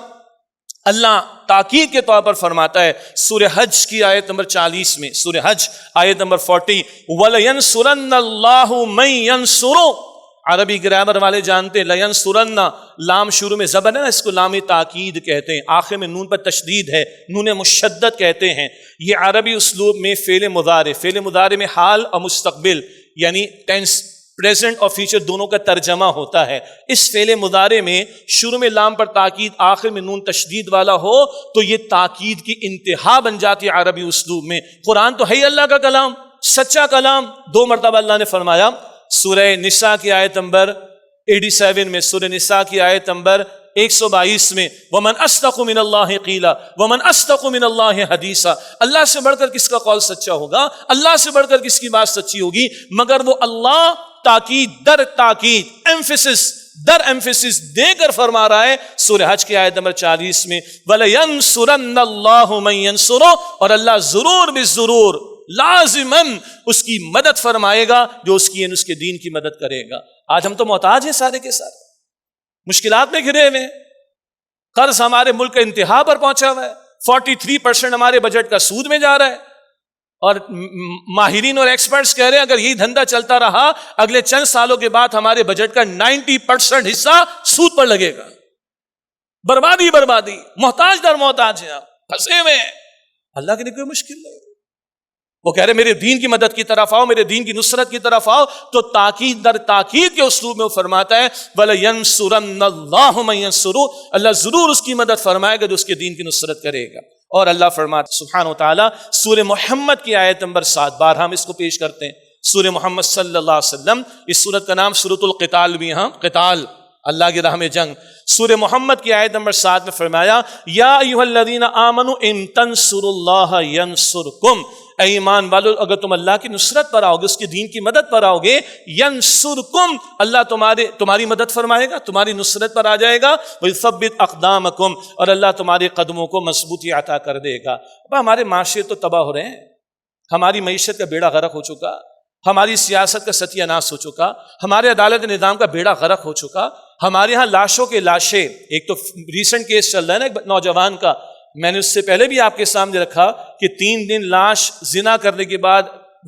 اللہ تاکید کے طور پر فرماتا ہے سورہ حج کی آیت نمبر 40 میں، سورہ حج آیت نمبر 40، وَلَيَنْصُرَنَّ اللَّهُ مَن يَنْصُرُهُ. عربی گرامر والے جانتے ہیں لَيَنْصُرَنَّ، لام شروع میں زبر ہے نا، اس کو لام تاکید کہتے ہیں، آخر میں نون پر تشدید ہے، نون مشدد کہتے ہیں. یہ عربی اسلوب میں فعل مضارع میں حال اور مستقبل یعنی ٹینس، پریزنٹ اور فیوچر دونوں کا ترجمہ ہوتا ہے. اس فعل مضارع میں شروع میں لام پر تاکید، آخر میں نون تشدید والا ہو تو یہ تاکید کی انتہا بن جاتی ہے عربی اسلوب میں. قرآن تو ہے ہی اللہ کا کلام، سچا کلام. 2 مرتبہ اللہ نے فرمایا سورہ نساء کی آیت نمبر 87 میں، سورہ نساء کی آیت نمبر 122 میں، وَمَنْ أَصْدَقُ مِنَ اللَّهِ قِيلًا وَمَنْ أَصْدَقُ مِنَ اللَّهِ حَدِيثًا. اللہ سے بڑھ کر کس کا قول سچا ہوگا، اللہ سے بڑھ کر کس کی بات سچی ہوگی، مگر وہ اللہ تاکید در تاکید، ایمفیسس در ایمفیسس دے کر فرما رہا ہے سورہ حج کی آیت نمبر 40 میں، وَلَيَنْصُرَنَّ اللَّهُ مَن يَنْصُرُهُ، اور اللہ ضرور بالضرور لازماً اس کی مدد فرمائے گا جو اس کی اس کے دین کی مدد کرے گا. آج ہم تو محتاج ہیں سارے کے سارے، مشکلات میں گھرے ہوئے، قرض ہمارے ملک کا انتہا پر پہنچا ہوا ہے. 43% ہمارے بجٹ کا سود میں جا رہا ہے، اور ماہرین اور ایکسپرٹس کہہ رہے ہیں اگر یہی دھندا چلتا رہا اگلے چند سالوں کے بعد ہمارے بجٹ کا 90% حصہ سود پر لگے گا. بربادی بربادی، محتاج در محتاج ہیں، آپ پھنسے ہوئے ہیں. اللہ کے لیے کوئی مشکل نہیں. وہ کہہ رہے میرے دین کی مدد کی طرف آؤ، میرے دین کی نصرت کی طرف آؤ، تو تاکید در تاکید کے اسلوب میں وہ فرماتا ہے وَلَيَنْصُرَنَّ اللَّهُ مَن يَنْصُرُهُ، اللہ ضرور اس کی مدد فرمائے گا جو اس کے دین کی نصرت کرے گا. اور اللہ فرماتا سبحانہ وتعالی سورہ محمد کی آیت نمبر 7، بار ہم اس کو پیش کرتے ہیں، سورہ محمد صلی اللہ علیہ وسلم. اس سورت کا نام سورۃ القتال بھی، ہاں قتال، اللہ کی راہ میں جنگ. سورہ محمد کی آیت نمبر 7 میں فرمایا یا ایھا الذین آمنوا ان تنصروا اللہ ینصرکم، اے ایمان والو اگر تم اللہ کی نصرت پر آؤ گے، اس کے دین کی مدد پر آؤ گے، ینصرکم، اللہ تمہاری مدد فرمائے گا، تمہاری نصرت پر آ جائے گا. ویثبت اقدامکم، اور اللہ تمہارے قدموں کو مضبوطی عطا کر دے گا. اب ہمارے معاشرے تو تباہ ہو رہے ہیں، ہماری معیشت کا بیڑا غرق ہو چکا، ہماری سیاست کا ستیہ ناش ہو چکا، ہمارے عدالت نظام کا بیڑا غرق ہو چکا. ہمارے ہاں لاشوں کے لاشیں، ایک تو ریسنٹ کیس چل رہا ہے نا ایک نوجوان کا، میں نے اس سے پہلے بھی آپ کے سامنے رکھا کہ 3 دن لاش زنا کرنے کے بعد،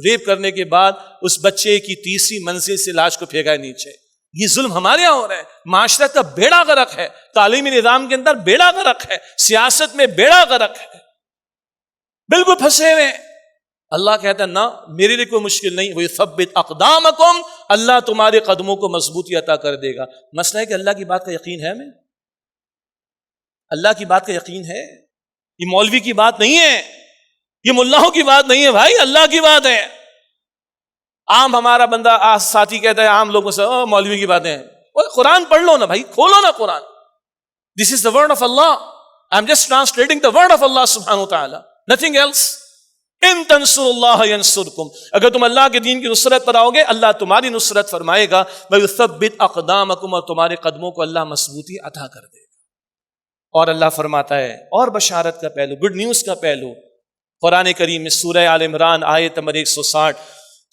ریپ کرنے کے بعد اس بچے کی 3ری منزل سے لاش کو پھینکا ہے نیچے. یہ ظلم ہمارے یہاں ہو رہا ہے. معاشرت کا بیڑا غرق ہے، تعلیمی نظام کے اندر بیڑا غرق ہے، سیاست میں بیڑا غرق ہے، بالکل پھنسے ہوئے. اللہ کہتا ہے نہ، میرے لیے کوئی مشکل نہیں. وَيُثَبِّتْ أَقْدَامَكُمْ، اللہ تمہارے قدموں کو مضبوطی عطا کر دے گا. مسئلہ ہے کہ اللہ کی بات کا یقین ہے ہمیں، اللہ کی بات کا یقین ہے. یہ مولوی کی بات نہیں ہے، یہ ملاحوں کی بات نہیں ہے بھائی، اللہ کی بات ہے. عام ہمارا بندہ ساتھی کہتا ہے عام لوگوں سے مولوی کی باتیں ہیں. قرآن پڑھ لو نا بھائی، کھولو نا قرآن. This is the word of Allah. I'm just translating the word of Allah subhanahu wa ta'ala. Nothing else. ان تنصروا اللہ ینصرکم، اگر تم اللہ کے دین کی نصرت پر آؤ گے اللہ تمہاری نصرت فرمائے گا. وَيُثَبِّتْ أَقْدَامَكُمْ، اور تمہارے قدموں کو اللہ مضبوطی عطا کر دے گا. اور اللہ فرماتا ہے اور بشارت کا پہلو، گڈ نیوز کا پہلو، قرآن کریم میں سورہ آل عمران آیت نمبر 160،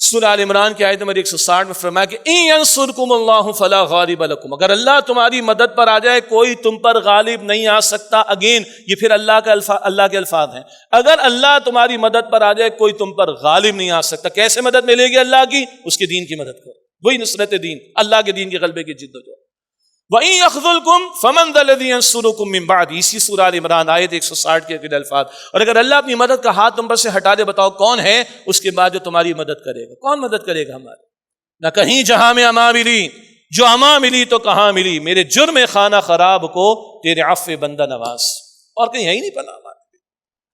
سورہ آل عمران کی آیت نمبر 160 میں فرمایا کہ ان ینصرکم اللہ فلا غالب لکم، اگر اللہ تمہاری مدد پر آ جائے کوئی تم پر غالب نہیں آ سکتا. اگین یہ پھر اللہ کے الفاظ ہیں، اگر اللہ تمہاری مدد پر آ جائے کوئی تم پر غالب نہیں آ سکتا. کیسے مدد ملے گی اللہ کی؟ اس کے دین کی مدد کرو، وہی نصرت دین، اللہ کے دین کے غلبے کی جد و جہد. وَإِن يَخْذُلْكُمْ فَمَنْ ذَا الَّذِي يَنصُرُكُم مِّن بَعْدِهِ، اسی سورہ آل عمران آیت 160 کے اگلے الفاظ. اور اگر اللہ اپنی مدد کا ہاتھ تم پر سے ہٹا دے، بتاؤ کون ہے اس کے بعد جو تمہاری مدد کرے گا؟ کون مدد کرے گا ہماری؟ نہ کہیں جہاں میں اما ملی، جو اما ملی تو کہاں ملی، میرے جرم خانہ خراب کو تیرے عفو بندہ نواز، اور کہیں ہے ہی نہیں پناہ.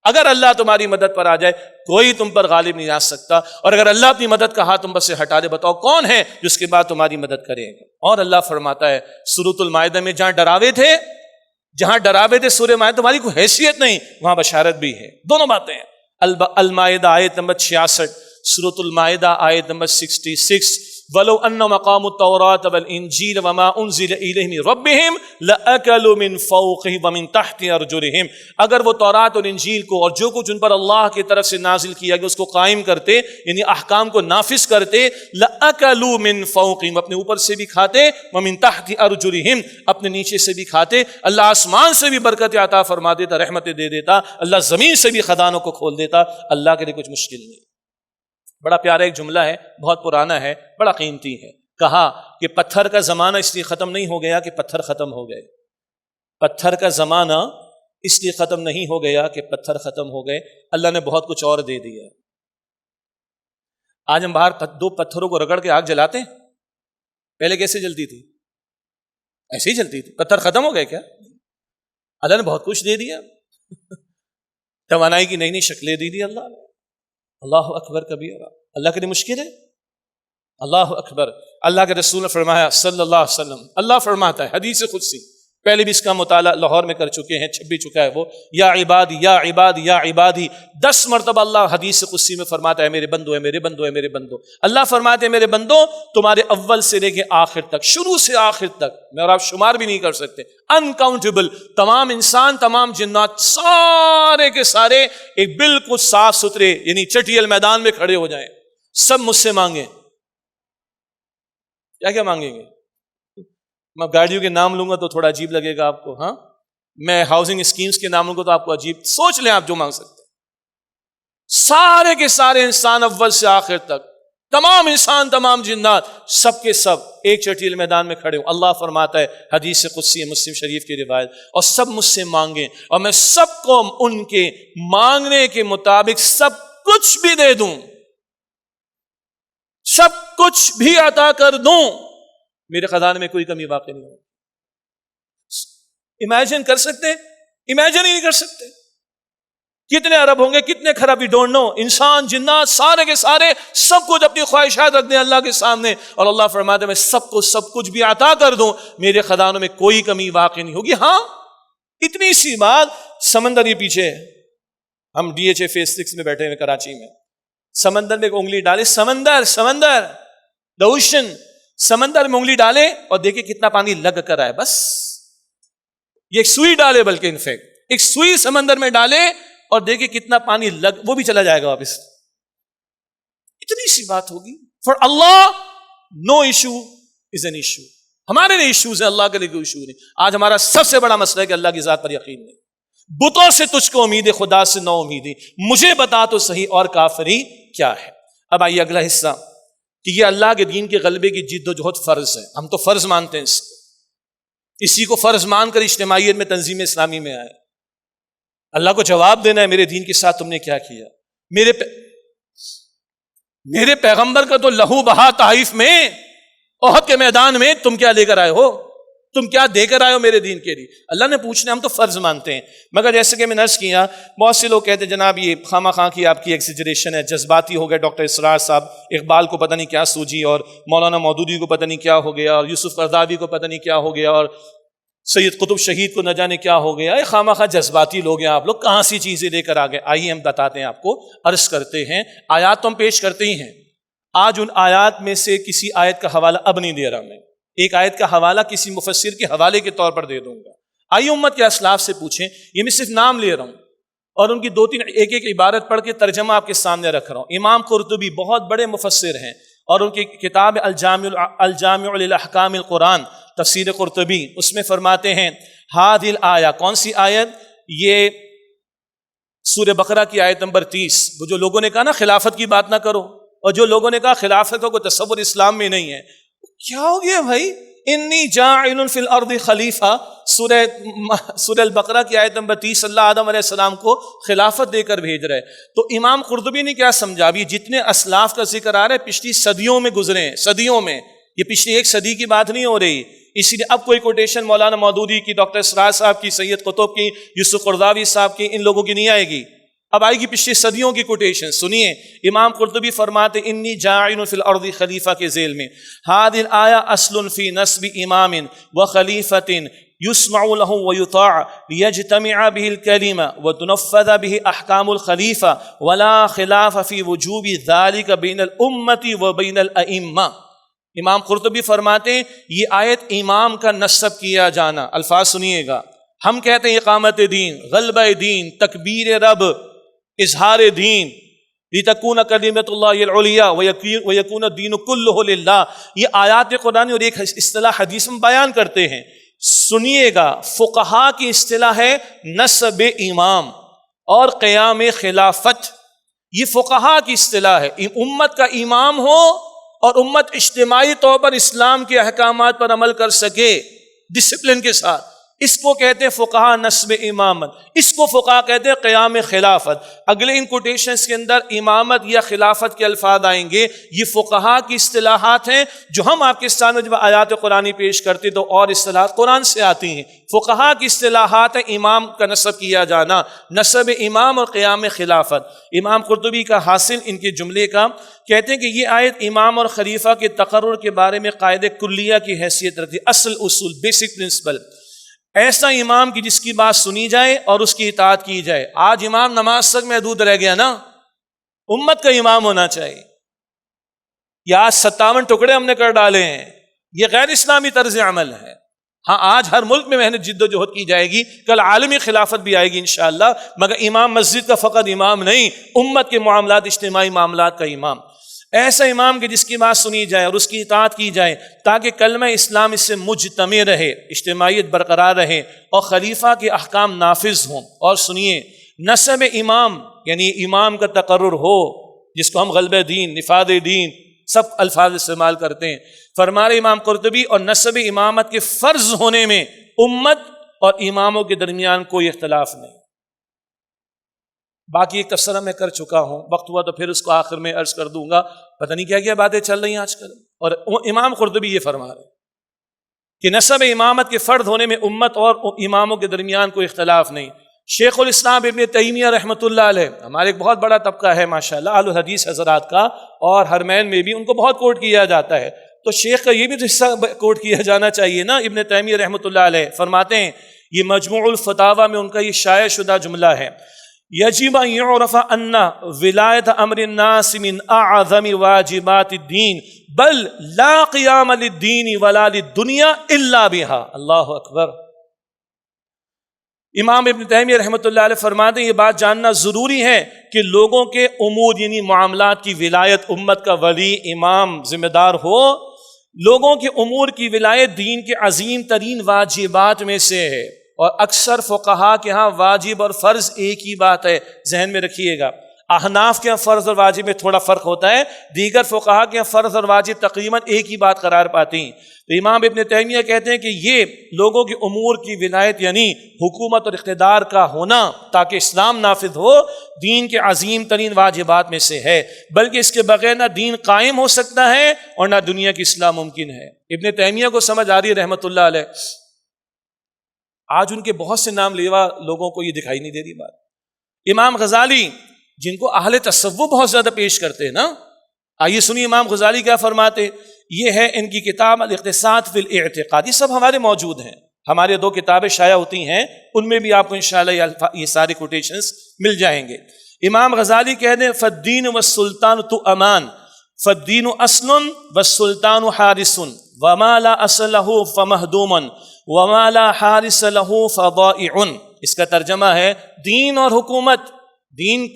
اگر اللہ تمہاری مدد پر آ جائے کوئی تم پر غالب نہیں آ سکتا، اور اگر اللہ اپنی مدد کا ہاتھ تم پر سے ہٹا دے، بتاؤ کون ہے جس کے بعد تمہاری مدد کرے گا؟ اور اللہ فرماتا ہے سورۃ المائدہ میں جہاں ڈراوے تھے سورہ مائدہ تمہاری کوئی حیثیت نہیں، وہاں بشارت بھی ہے. دونوں باتیں ہیں. المائدہ آیت نمبر 66، سورۃ المائدہ آیت نمبر 66، وَلَوْ أَنَّهُمْ أَقَامُوا التَّوْرَاةَ وَالْإِنْجِيلَ وَمَا أُنزِلَ إِلَيْهِمْ مِن رَّبِّهِمْ لَأَكَلُوا مِن فَوْقِهِمْ وَمِن تَحْتِ أَرْجُلِهِمْ، اگر وہ تورات اور انجیل کو اور جو کچھ ان پر اللہ کی طرف سے نازل کیا گیا اس کو قائم کرتے، یعنی احکام کو نافذ کرتے، لَأَكَلُوا مِن فَوْقِهِمْ، اپنے اوپر سے بھی کھاتے، وَمِن تَحْتِ أَرْجُلِهِمْ، اپنے نیچے سے بھی کھاتے. اللہ آسمان سے بھی برکت عطا فرما دیتا، رحمتیں دے دیتا، اللہ زمین سے بھی خزانوں کو کھول دیتا. اللہ کے لیے کچھ مشکل نہیں. بڑا پیارا ایک جملہ ہے، بہت پرانا ہے، بڑا قیمتی ہے. کہا کہ پتھر کا زمانہ اس لیے ختم نہیں ہو گیا کہ پتھر ختم ہو گئے. پتھر کا زمانہ اس لیے ختم نہیں ہو گیا کہ پتھر ختم ہو گئے، اللہ نے بہت کچھ اور دے دیا. آج ہم باہر دو پتھروں کو رگڑ کے آگ جلاتے ہیں، پہلے کیسے جلتی تھی؟ ایسے ہی جلتی تھی. پتھر ختم ہو گئے کیا؟ اللہ نے بہت کچھ دے دیا. توانائی کی نئی نئی شکلیں دے دی اللہ نے. اللہ اکبر کبیرہ. اللہ کے لیے مشکل ہے؟ اللہ اکبر. اللہ کے رسول نے فرمایا صلی اللہ علیہ وسلم، اللہ فرماتا ہے حدیث قدسی، پہلے بھی اس کا مطالعہ لاہور میں کر چکے ہیں، چھپ بھی چکا ہے وہ، یا عبادی یا عبادی یا عبادی، 10 مرتبہ اللہ حدیث قدسی میں فرماتا ہے میرے بندو ہے میرے بندو ہے میرے بندو. اللہ فرماتے ہیں میرے بندو تمہارے اول سے لے کے آخر تک، شروع سے آخر تک میں اور آپ شمار بھی نہیں کر سکتے، انکاؤنٹیبل، تمام انسان تمام جنات سارے کے سارے ایک بالکل صاف ستھرے یعنی چٹیل میدان میں کھڑے ہو جائیں، سب مجھ سے مانگیں. کیا کیا مانگیں گے؟ میں گاڑیوں کے نام لوں گا تو تھوڑا عجیب لگے گا آپ کو، ہاں میں ہاؤسنگ اسکیمز کے نام لوں گا تو آپ کو عجیب. سوچ لیں آپ جو مانگ سکتے ہیں. سارے کے سارے انسان اول سے آخر تک، تمام انسان تمام جنات، سب کے سب ایک چٹیل میدان میں کھڑے ہوں. اللہ فرماتا ہے حدیث قدسی مسلم شریف کی روایت، اور سب مجھ سے مانگیں اور میں سب کو ان کے مانگنے کے مطابق سب کچھ بھی دے دوں، سب کچھ بھی عطا کر دوں، میرے خزانے میں کوئی کمی واقع نہیں ہو. امیجن کر سکتے؟ امیجن ہی نہیں کر سکتے. کتنے ارب ہوں گے، کتنے خراب، وی ڈونٹ نو. انسان جنات سارے کے سارے سب کچھ اپنی خواہشات رکھ دیں اللہ کے سامنے، اور اللہ فرماتا ہے میں سب کو سب کچھ بھی عطا کر دوں، میرے خزانوں میں کوئی کمی واقع نہیں ہوگی. ہاں اتنی سی بات، سمندر یہ پیچھے ہے، ہم ڈی ایچ اے فیز 6 میں بیٹھے ہوئے کراچی میں، سمندر میں ایک انگلی ڈالے، سمندر دا اوشن، سمندر میں انگلی ڈالے اور دیکھیں کتنا پانی لگ کر آئے. بس یہ ایک سوئی ڈالے، بلکہ انفیکٹ ایک سوئی سمندر میں ڈالے اور دیکھیں کتنا پانی وہ بھی چلا جائے گا واپس. اتنی سی بات ہوگی. For Allah no issue is an issue. ہمارے لیے ایشوز ہے، اللہ کے لیے کوئی ایشو نہیں. آج ہمارا سب سے بڑا مسئلہ ہے کہ اللہ کی ذات پر یقین نہیں. بتوں سے تجھ کو امید ہے، خدا سے نو امیدی. مجھے بتا تو صحیح اور کافری کیا ہے. اب آئیے اگلا حصہ کہ یہ اللہ کے دین کے غلبے کی جد و جہد فرض ہے. ہم تو فرض مانتے ہیں اسی کو فرض مان کر اجتماعیت میں تنظیم اسلامی میں آئے. اللہ کو جواب دینا ہے میرے دین کے ساتھ تم نے کیا کیا. میرے پیغمبر کا تو لہو بہا طائف میں، احد کے میدان میں تم کیا لے کر آئے ہو، تم کیا دے کر آئے ہو میرے دین کے لیے. اللہ نے پوچھنا، ہم تو فرض مانتے ہیں. مگر جیسے کہ میں نے عرض کیا، بہت سے لوگ کہتے ہیں جناب یہ خواہ خواہ کی آپ کی ایکسیجریشن ہے، جذباتی ہو گئے. ڈاکٹر اسرار صاحب، اقبال کو پتہ نہیں کیا سوجی، اور مولانا مودودی کو پتہ نہیں کیا ہو گیا، اور یوسف قرضاوی کو پتہ نہیں کیا ہو گیا، اور سید قطب شہید کو نہ جانے کیا ہو گیا. خواہ خواہ جذباتی لوگ ہیں آپ لوگ، کہاں سی چیزیں لے کر آ گئے. آئیے ہم بتاتے ہیں آپ کو، عرض کرتے ہیں. آیات تو ہم پیش کرتے ہی ہیں. آج ان آیات میں سے کسی آیت کا حوالہ اب نہیں دے رہا میں، ایک آیت کا حوالہ کسی مفسر کے حوالے کے طور پر دے دوں گا. آئیے امت کے اسلاف سے پوچھیں، یہ میں صرف نام لے رہا ہوں، اور ان کی دو تین ایک ایک عبارت پڑھ کے ترجمہ آپ کے سامنے رکھ رہا ہوں۔ امام قرطبی بہت بڑے مفسر ہیں، اور ان کی کتاب الجامع للاحکام القرآن تفسیر قرطبی، اس میں فرماتے ہیں ہذہ الآیہ، کون سی آیت؟ یہ سورہ بقرہ کی آیت نمبر 30۔ وہ جو لوگوں نے کہا نا خلافت کی بات نہ کرو، اور جو لوگوں نے کہا خلافت کا کوئی تصور اسلام میں نہیں ہے، کیا ہو گیا بھائی؟ انی جاعل فی الارض خلیفہ، سورہ البقرہ کی آیت نمبر 30، اللہ آدم علیہ السلام کو خلافت دے کر بھیج رہے۔ تو امام قرطبی نے کیا سمجھا؟ ابھی جتنے اسلاف کا ذکر آ رہا ہے پچھلی صدیوں میں گزرے ہیں، صدیوں میں، یہ پچھلی ایک صدی کی بات نہیں ہو رہی۔ اسی لیے اب کوئی کوٹیشن مولانا مودودی کی، ڈاکٹر اسرار صاحب کی، سید قطب کی، یوسف قرضاوی صاحب کی، ان لوگوں کی نہیں آئے گی، اب آئے گی پچھلی صدیوں کی کوٹیشن۔ سنیے امام قرطبی فرماتے انی جاعل فی الارض خلیفہ کے ذیل میں ہذہ الآیہ اصل فی نسب امام وخلیفۃ یسمع له ویطاع لیجتمع به الکلمہ وتنفذ به احکام الخلیفہ ولا خلاف فی وجوب ذلک بین الامۃ وبین الائمہ۔ امام قرطبی فرماتے ہیں یہ آیت امام کا نسب کیا جانا، الفاظ سنیے گا، ہم کہتے ہیں اقامت دین، غلبہ دین، تکبیر رب، اظہار دین، لِتَكُونَ كَلِمَةُ اللَّهِ الْعُلْيَا وَيَكُونَ الدِّينُ كُلُّهُ لِلَّهِ، یہ آیات قرآن اور ایک اصطلاح حدیث میں بیان کرتے ہیں۔ سنیے گا، فقہا کی اصطلاح ہے نسب امام اور قیام خلافت، یہ فقہا کی اصطلاح ہے۔ امت کا امام ہو اور امت اجتماعی طور پر اسلام کے احکامات پر عمل کر سکے ڈسپلن کے ساتھ، اس کو کہتے ہیں فقہا نسب امامت، اس کو فقہا کہتے ہیں قیام خلافت۔ اگلے ان کوٹیشنز کے اندر امامت یا خلافت کے الفاظ آئیں گے، یہ فقہا کی اصطلاحات ہیں جو ہم آپ کے سامنے جب آیات قرآنی پیش کرتے تو اور اصطلاحات قرآن سے آتی ہیں۔ فقہا کی اصطلاحات ہیں امام کا نسب کیا جانا، نسب امام اور قیام خلافت۔ امام قرطبی کا حاصل ان کے جملے کا کہتے ہیں کہ یہ آیت امام اور خلیفہ کے تقرر کے بارے میں قاعدہ کلیہ کی حیثیت رکھتی ہے، اصل اصول، بیسک پرنسپل۔ ایسا امام کی جس کی بات سنی جائے اور اس کی اطاعت کی جائے۔ آج امام نماز تک محدود رہ گیا نا، امت کا امام ہونا چاہیے۔ یہ آج 57 ٹکڑے ہم نے کر ڈالے ہیں، یہ غیر اسلامی طرز عمل ہے۔ ہاں آج ہر ملک میں محنت جد و جہد کی جائے گی، کل عالمی خلافت بھی آئے گی انشاءاللہ، مگر امام مسجد کا فقط امام نہیں، امت کے معاملات، اجتماعی معاملات کا امام۔ ایسا امام کہ جس کی بات سنی جائے اور اس کی اطاعت کی جائے تاکہ کلمہ اسلام اس سے مجتمع رہے، اجتماعیت برقرار رہے اور خلیفہ کے احکام نافذ ہوں۔ اور سنیے، نسب امام یعنی امام کا تقرر ہو، جس کو ہم غلبہ دین، نفاذ دین سب الفاظ استعمال کرتے ہیں۔ فرمارے امام قرطبی اور نسب امامت کے فرض ہونے میں امت اور اماموں کے درمیان کوئی اختلاف نہیں۔ باقی ایک تبصرہ میں کر چکا ہوں، وقت ہوا تو پھر اس کو آخر میں عرض کر دوں گا، پتہ نہیں کیا کیا باتیں چل رہی ہیں آج کل۔ اور امام قرطبی یہ فرما رہے کہ نسب امامت کے فرد ہونے میں امت اور اماموں کے درمیان کوئی اختلاف نہیں۔ شیخ الاسلام ابن تیمیہ رحمۃ اللہ علیہ، ہمارے ایک بہت بڑا طبقہ ہے ماشاءاللہ اہل الحدیث حضرات کا، اور حرمین میں بھی ان کو بہت کوٹ کیا جاتا ہے، تو شیخ کا یہ بھی حصہ کوٹ کیا جانا چاہیے نا۔ ابن تیمیہ رحمۃ اللہ علیہ فرماتے ہیں، یہ مجموع الفتاوی میں ان کا یہ شائع شدہ جملہ ہے، یجب ان یعرف ان ولایت امر الناس من اعظم واجبات الدین بل لا قیام للدین ولا للدنیا الا بها۔ اللہ اکبر۔ امام ابن تیمیہ رحمۃ اللہ علیہ فرماتے ہیں یہ بات جاننا ضروری ہے کہ لوگوں کے امور یعنی معاملات کی ولایت، امت کا ولی امام ذمہ دار ہو، لوگوں کے امور کی ولایت دین کے عظیم ترین واجبات میں سے ہے۔ اور اکثر فقہا کے ہاں واجب اور فرض ایک ہی بات ہے، ذہن میں رکھیے گا۔ احناف کے ہاں فرض اور واجب میں تھوڑا فرق ہوتا ہے، دیگر فقہا کے ہاں فرض اور واجب تقریباً ایک ہی بات قرار پاتی ہیں۔ تو امام ابن تیمیہ کہتے ہیں کہ یہ لوگوں کے امور کی ولایت یعنی حکومت اور اقتدار کا ہونا تاکہ اسلام نافذ ہو، دین کے عظیم ترین واجبات میں سے ہے، بلکہ اس کے بغیر نہ دین قائم ہو سکتا ہے اور نہ دنیا کی اصلاح ممکن ہے۔ ابن تیمیہ کو سمجھ آ رہی ہے رحمۃ اللہ علیہ۔ آج ان کے بہت سے نام لیوا لوگوں کو یہ دکھائی نہیں دے رہی بات۔ امام غزالی جن کو اہل تصوف بہت زیادہ پیش کرتے ہیں نا، آئیے سنیے امام غزالی کیا فرماتے۔ یہ ہے ان کی کتاب الاقتصاد فی الاعتقاد، یہ سب ہمارے موجود ہیں، ہمارے 2 کتابیں شائع ہوتی ہیں، ان میں بھی آپ کو انشاءاللہ یہ سارے کوٹیشنز مل جائیں گے۔ امام غزالی کہتے ہیں فالدین والسلطان تو امان، فالدین اصل والسلطان حارس، وما لا اصل له فمهدوم وما لا حارس له فضائع۔ اس کا ترجمہ ہے دین اور حکومت. دین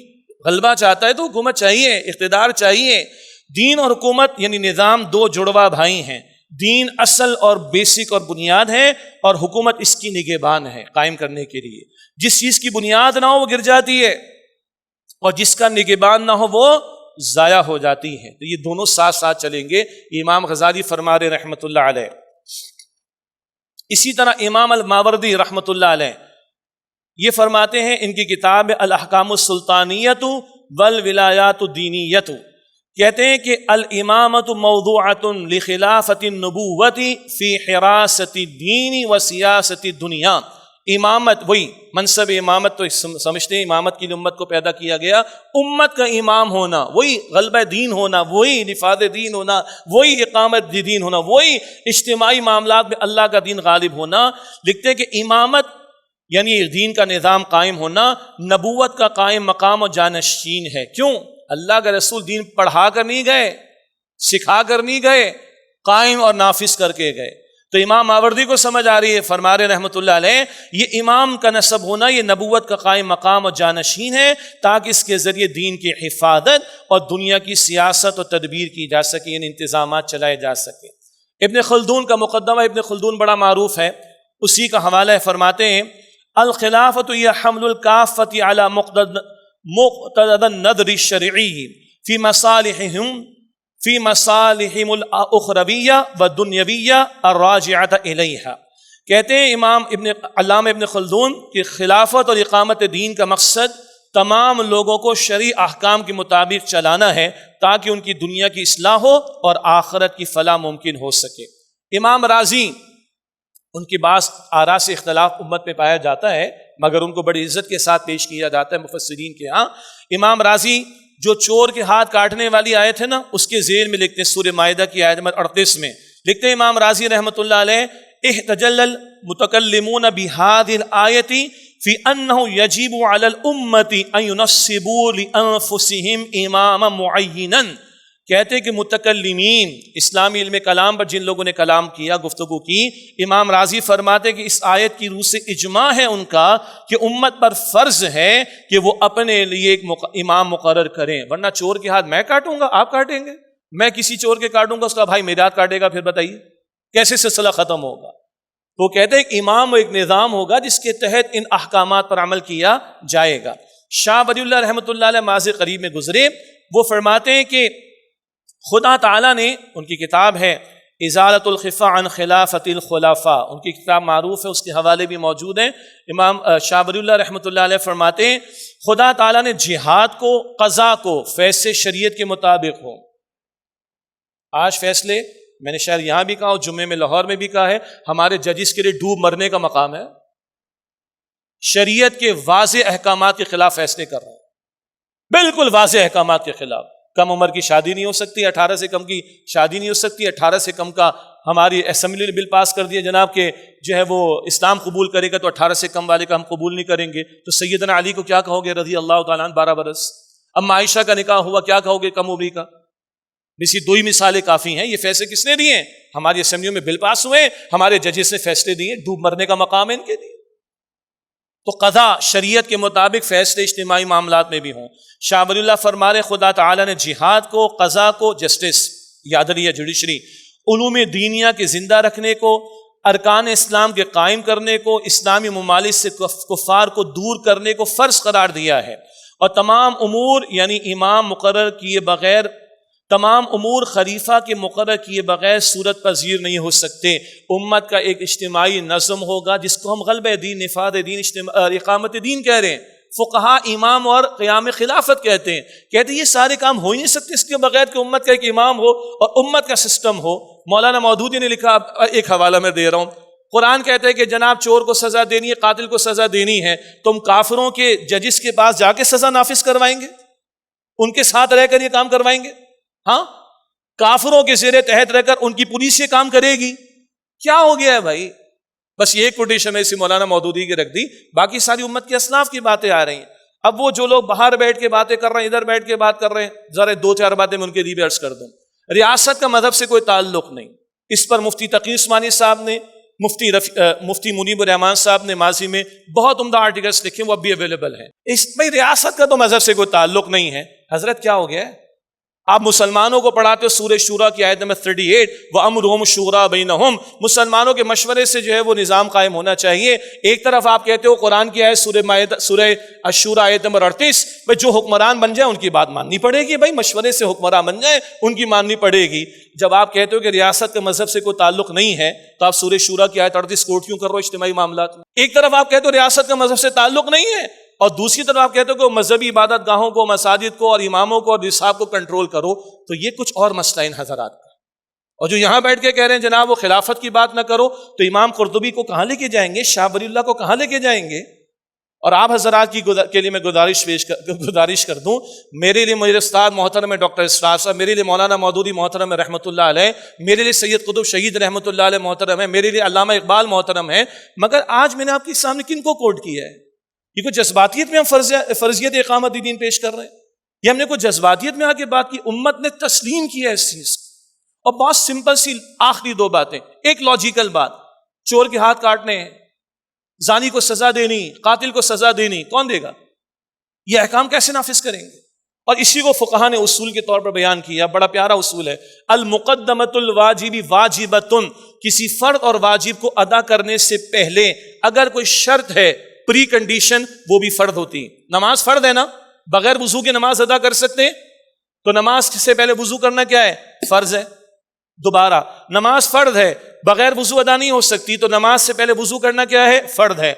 غلبہ چاہتا ہے تو حکومت چاہیے، اقتدار چاہیے. دین اور حکومت یعنی نظام دو جڑواں بھائی ہیں. دین اصل اور بیسک اور بنیاد ہے، اور حکومت اس کی نگہبان ہے قائم کرنے کے لیے. جس چیز کی بنیاد نہ ہو وہ گر جاتی ہے، اور جس کا نگہبان نہ ہو وہ ضائع ہو جاتی ہے. تو یہ دونوں ساتھ ساتھ چلیں گے. امام غزالی فرما رہے رحمۃ اللہ علیہ. اسی طرح امام الماوردی رحمۃ اللہ علیہ یہ فرماتے ہیں ان کی کتاب الاحکام السلطانیۃ والولایات الدینیۃ، کہتے ہیں کہ الامامۃ موضوعۃ لخلافۃ النبوۃ فی حراست الدین و سیاست الدنیا. امامت، وہی منصب امامت تو سمجھتے ہیں امامت کی امت کو پیدا کیا گیا. امت کا امام ہونا، وہی غلبہ دین ہونا، وہی نفاذ دین ہونا، وہی اقامت دین ہونا، وہی اجتماعی معاملات میں اللہ کا دین غالب ہونا. لکھتے ہیں کہ امامت یعنی دین کا نظام قائم ہونا نبوت کا قائم مقام و جانشین ہے. کیوں؟ اللہ کا رسول دین پڑھا کر نہیں گئے، سکھا کر نہیں گئے، قائم اور نافذ کر کے گئے. تو امام ماوردی کو سمجھ آ رہی ہے، فرما رہے رحمۃ اللہ علیہ یہ امام کا نسب ہونا یہ نبوت کا قائم مقام اور جانشین ہے، تاکہ اس کے ذریعے دین کی حفاظت اور دنیا کی سیاست اور تدبیر کی جا سکے، یعنی انتظامات چلائے جا سکے. ابن خلدون کا مقدمہ، ابن خلدون بڑا معروف ہے، اسی کا حوالہ ہے. فرماتے ہیں الخلافۃ یہ حمل الکافۃ علی مقتضى النظر الشرعی فی مصالحہم الاخرویہ والدنیویہ الراجعۃ الیہا. کہتے ہیں امام علامہ ابن خلدون کہ خلافت اور اقامت دین کا مقصد تمام لوگوں کو شرعی احکام کے مطابق چلانا ہے، تاکہ ان کی دنیا کی اصلاح ہو اور آخرت کی فلاح ممکن ہو سکے. امام رازی، ان کی بعض آراء سے اختلاف امت میں پایا جاتا ہے، مگر ان کو بڑی عزت کے ساتھ پیش کیا جاتا ہے مفسرین کے ہاں. امام رازی جو چور کے ہاتھ کاٹنے والی آیت ہے نا، اس کے ذیل میں لکھتے ہیں، سورہ مائدہ کی آیت نمبر 38 میں لکھتے ہیں امام رازی رحمۃ اللہ علیہ احتجل المتکلمون بهذه الآیۃ فی انہ یجب علی الامۃ ان ینصبوا لانفسہم اماما معینا. کہتے ہیں کہ متکلمین، اسلامی علم کلام پر جن لوگوں نے کلام کیا، گفتگو کی، امام رازی فرماتے کہ اس آیت کی روح سے اجماع ہے ان کا کہ امت پر فرض ہے کہ وہ اپنے لیے ایک امام مقرر کریں. ورنہ چور کے ہاتھ میں کاٹوں گا، آپ کاٹیں گے؟ میں کسی چور کے کاٹوں گا، اس کا بھائی میرے ہاتھ کاٹے گا، پھر بتائیے کیسے سلسلہ ختم ہوگا؟ تو کہتے ہیں کہ امام ایک نظام ہوگا جس کے تحت ان احکامات پر عمل کیا جائے گا. شاہ ولی اللہ رحمۃ اللہ علیہ ماضی قریب میں گزرے، وہ فرماتے ہیں کہ خدا تعالیٰ نے، ان کی کتاب ہے ازالۃ الخفا عن خلافۃ الخلفاء، ان کی کتاب معروف ہے، اس کے حوالے بھی موجود ہیں. امام شاہ ولی اللہ رحمۃ اللہ علیہ فرماتے ہیں خدا تعالیٰ نے جہاد کو، قضا کو فیصلے شریعت کے مطابق ہو. آج فیصلے میں نے شاید یہاں بھی کہا اور جمعے میں لاہور میں بھی کہا ہے، ہمارے ججز کے لیے ڈوب مرنے کا مقام ہے. شریعت کے واضح احکامات کے خلاف فیصلے کر رہے ہیں، بالکل واضح احکامات کے خلاف. کم عمر کی شادی نہیں ہو سکتی، 18 سے کم کی شادی نہیں ہو سکتی. 18 سے کم کا ہماری اسمبلی نے بل پاس کر دیا جناب کہ جو ہے وہ اسلام قبول کرے گا تو 18 سے کم والے کا ہم قبول نہیں کریں گے. تو سیدنا علی کو کیا کہو گے رضی اللہ تعالیٰ عنہ، 12 برس. اب عائشہ کا نکاح ہوا، کیا کہو گے کم عمری کا؟ اسی دو ہی مثالیں کافی ہیں. یہ فیصلے کس نے دیے ہیں؟ ہماری اسمبلیوں میں بل پاس ہوئے، ہمارے ججز نے فیصلے دیے. ڈوب مرنے کا مقام ہے ان کے لیے. تو قضا شریعت کے مطابق فیصلے اجتماعی معاملات میں بھی ہوں. شاہ ولی اللہ فرما رہے خدا تعالیٰ نے جہاد کو، قضا کو، جسٹس یا عدلیہ جوڈیشری، علوم دینیہ کے زندہ رکھنے کو، ارکان اسلام کے قائم کرنے کو، اسلامی ممالک سے کفار کو دور کرنے کو فرض قرار دیا ہے. اور تمام امور یعنی امام مقرر کیے بغیر، تمام امور خلیفہ کے مقرر کیے بغیر صورت پذیر نہیں ہو سکتے. امت کا ایک اجتماعی نظم ہوگا جس کو ہم غلبہ دین، نفاذ دین، اقامت دین کہہ رہے ہیں. فقہا امام اور قیام خلافت کہتے ہیں. کہتے ہیں یہ سارے کام ہو ہی نہیں سکتے اس کے بغیر کہ امت کا ایک امام ہو اور امت کا سسٹم ہو. مولانا مودودی نے لکھا، ایک حوالہ میں دے رہا ہوں. قرآن کہتا ہے کہ جناب چور کو سزا دینی ہے، قاتل کو سزا دینی ہے، تم کافروں کے ججز کے پاس جا کے سزا نافذ کروائیں گے؟ ان کے ساتھ رہ کر یہ کام کروائیں گے؟ ہاں، کافروں کے زیر تحت رہ کر ان کی پولیس یہ کام کرے گی؟ کیا ہو گیا ہے بھائی؟ بس یہ کوٹیشن میں اسی مولانا مودودی کی رکھ دی، باقی ساری امت کے اسلاف کی باتیں آ رہی ہیں. اب وہ جو لوگ باہر بیٹھ کے باتیں کر رہے ہیں، ادھر بیٹھ کے بات کر رہے ہیں، ذرا 2-4 باتیں میں ان کے لیے عرض کر دوں. ریاست کا مذہب سے کوئی تعلق نہیں. اس پر مفتی تقی عثمانی صاحب نے مفتی منیب الرحمان صاحب نے ماضی میں بہت عمدہ آرٹیکلس لکھے، وہ اب بھی اویلیبل ہیں. اس میں ریاست کا تو مذہب سے کوئی تعلق نہیں ہے. حضرت کیا ہو گیا ہے؟ آپ مسلمانوں کو پڑھاتے ہو سورہ شورا کی آیت نمبر 38 وَأَمْرُهُمْ شُورَىٰ بَيْنَهُمْ، مسلمانوں کے مشورے سے جو ہے وہ نظام قائم ہونا چاہیے. ایک طرف آپ کہتے ہو قرآن کی آیت سورہ الشورا آیت نمبر 38 بھائی جو حکمران بن جائے ان کی بات ماننی پڑے گی، بھائی مشورے سے حکمران بن جائے ان کی ماننی پڑے گی. جب آپ کہتے ہو کہ ریاست کے مذہب سے کوئی تعلق نہیں ہے تو آپ سورہ شورا کی آیت 38 کوٹ کیوں کر رہے ہو اجتماعی معاملات میں؟ ایک طرف آپ کہتے ہو ریاست کا مذہب سے تعلق نہیں ہے اور دوسری طرف آپ کہتے ہو کہ مذہبی عبادت گاہوں کو، مساجد کو اور اماموں کو اور نصاب کو کنٹرول کرو، تو یہ کچھ اور مسئلہ ان حضرات کا. اور جو یہاں بیٹھ کے کہہ رہے ہیں جناب وہ خلافت کی بات نہ کرو، تو امام قرطبی کو کہاں لے کے جائیں گے؟ شاہ ولی اللہ کو کہاں لے کے جائیں گے؟ اور آپ حضرات کے لیے میں گزارش کر دوں، میرے لیے میرے استاد محترم ہے ڈاکٹر اسرار صاحب، میرے لیے مولانا مودودی محترم ہے رحمۃ اللہ علیہ، میرے لیے سید قطب شہید رحمۃ اللہ علیہ محترم ہے، میرے لیے علامہ اقبال محترم ہے، مگر آج میں نے آپ کے سامنے کن کو کوٹ کیا ہے؟ یہ کوئی جذباتیت میں ہم فرضیت اقامت دین پیش کر رہے ہیں؟ یہ ہم نے کوئی جذباتیت میں آ کے بات کی؟ امت نے تسلیم کیا ہے اس چیز کو. اور بہت سمپل سی آخری دو باتیں. ایک لاجیکل بات، چور کے ہاتھ کاٹنے ہیں، زانی کو سزا دینی، قاتل کو سزا دینی، کون دے گا؟ یہ احکام کیسے نافذ کریں گے؟ اور اسی کو فقہا نے اصول کے طور پر بیان کیا، بڑا پیارا اصول ہے، المقدمۃ الواجب واجبۃ، کسی فرض اور واجب کو ادا کرنے سے پہلے اگر کوئی شرط ہے، پری کنڈیشن، وہ بھی فرض ہوتی. نماز فرض ہے نا، بغیر وضو کے نماز ادا کر سکتے ہیں؟ تو نماز سے پہلے وضو کرنا کیا ہے؟ فرض ہے. دوبارہ نماز فرض ہے، بغیر وضو ادا نہیں ہو سکتی، تو نماز سے پہلے وضو کرنا کیا ہے؟ فرض ہے.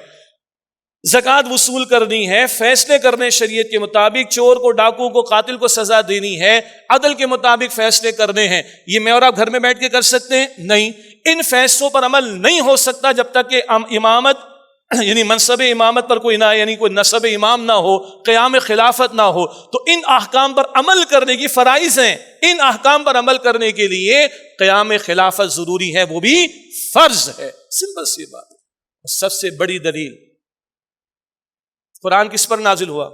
زکوٰۃ وصول کرنی ہے، فیصلے کرنے شریعت کے مطابق، چور کو، ڈاکو کو، قاتل کو سزا دینی ہے، عدل کے مطابق فیصلے کرنے ہیں. یہ میں اور آپ گھر میں بیٹھ کے کر سکتے ہیں؟ نہیں. ان فیصلوں پر عمل نہیں ہو سکتا جب تک کہ امامت یعنی منصب امامت پر کوئی نہ، یعنی کوئی نصب امام نہ ہو، قیام خلافت نہ ہو. تو ان احکام پر عمل کرنے کی فرائض ہیں، ان احکام پر عمل کرنے کے لیے قیام خلافت ضروری ہے، وہ بھی فرض ہے. سمپل سی بات. سب سے بڑی دلیل، قرآن کس پر نازل ہوا؟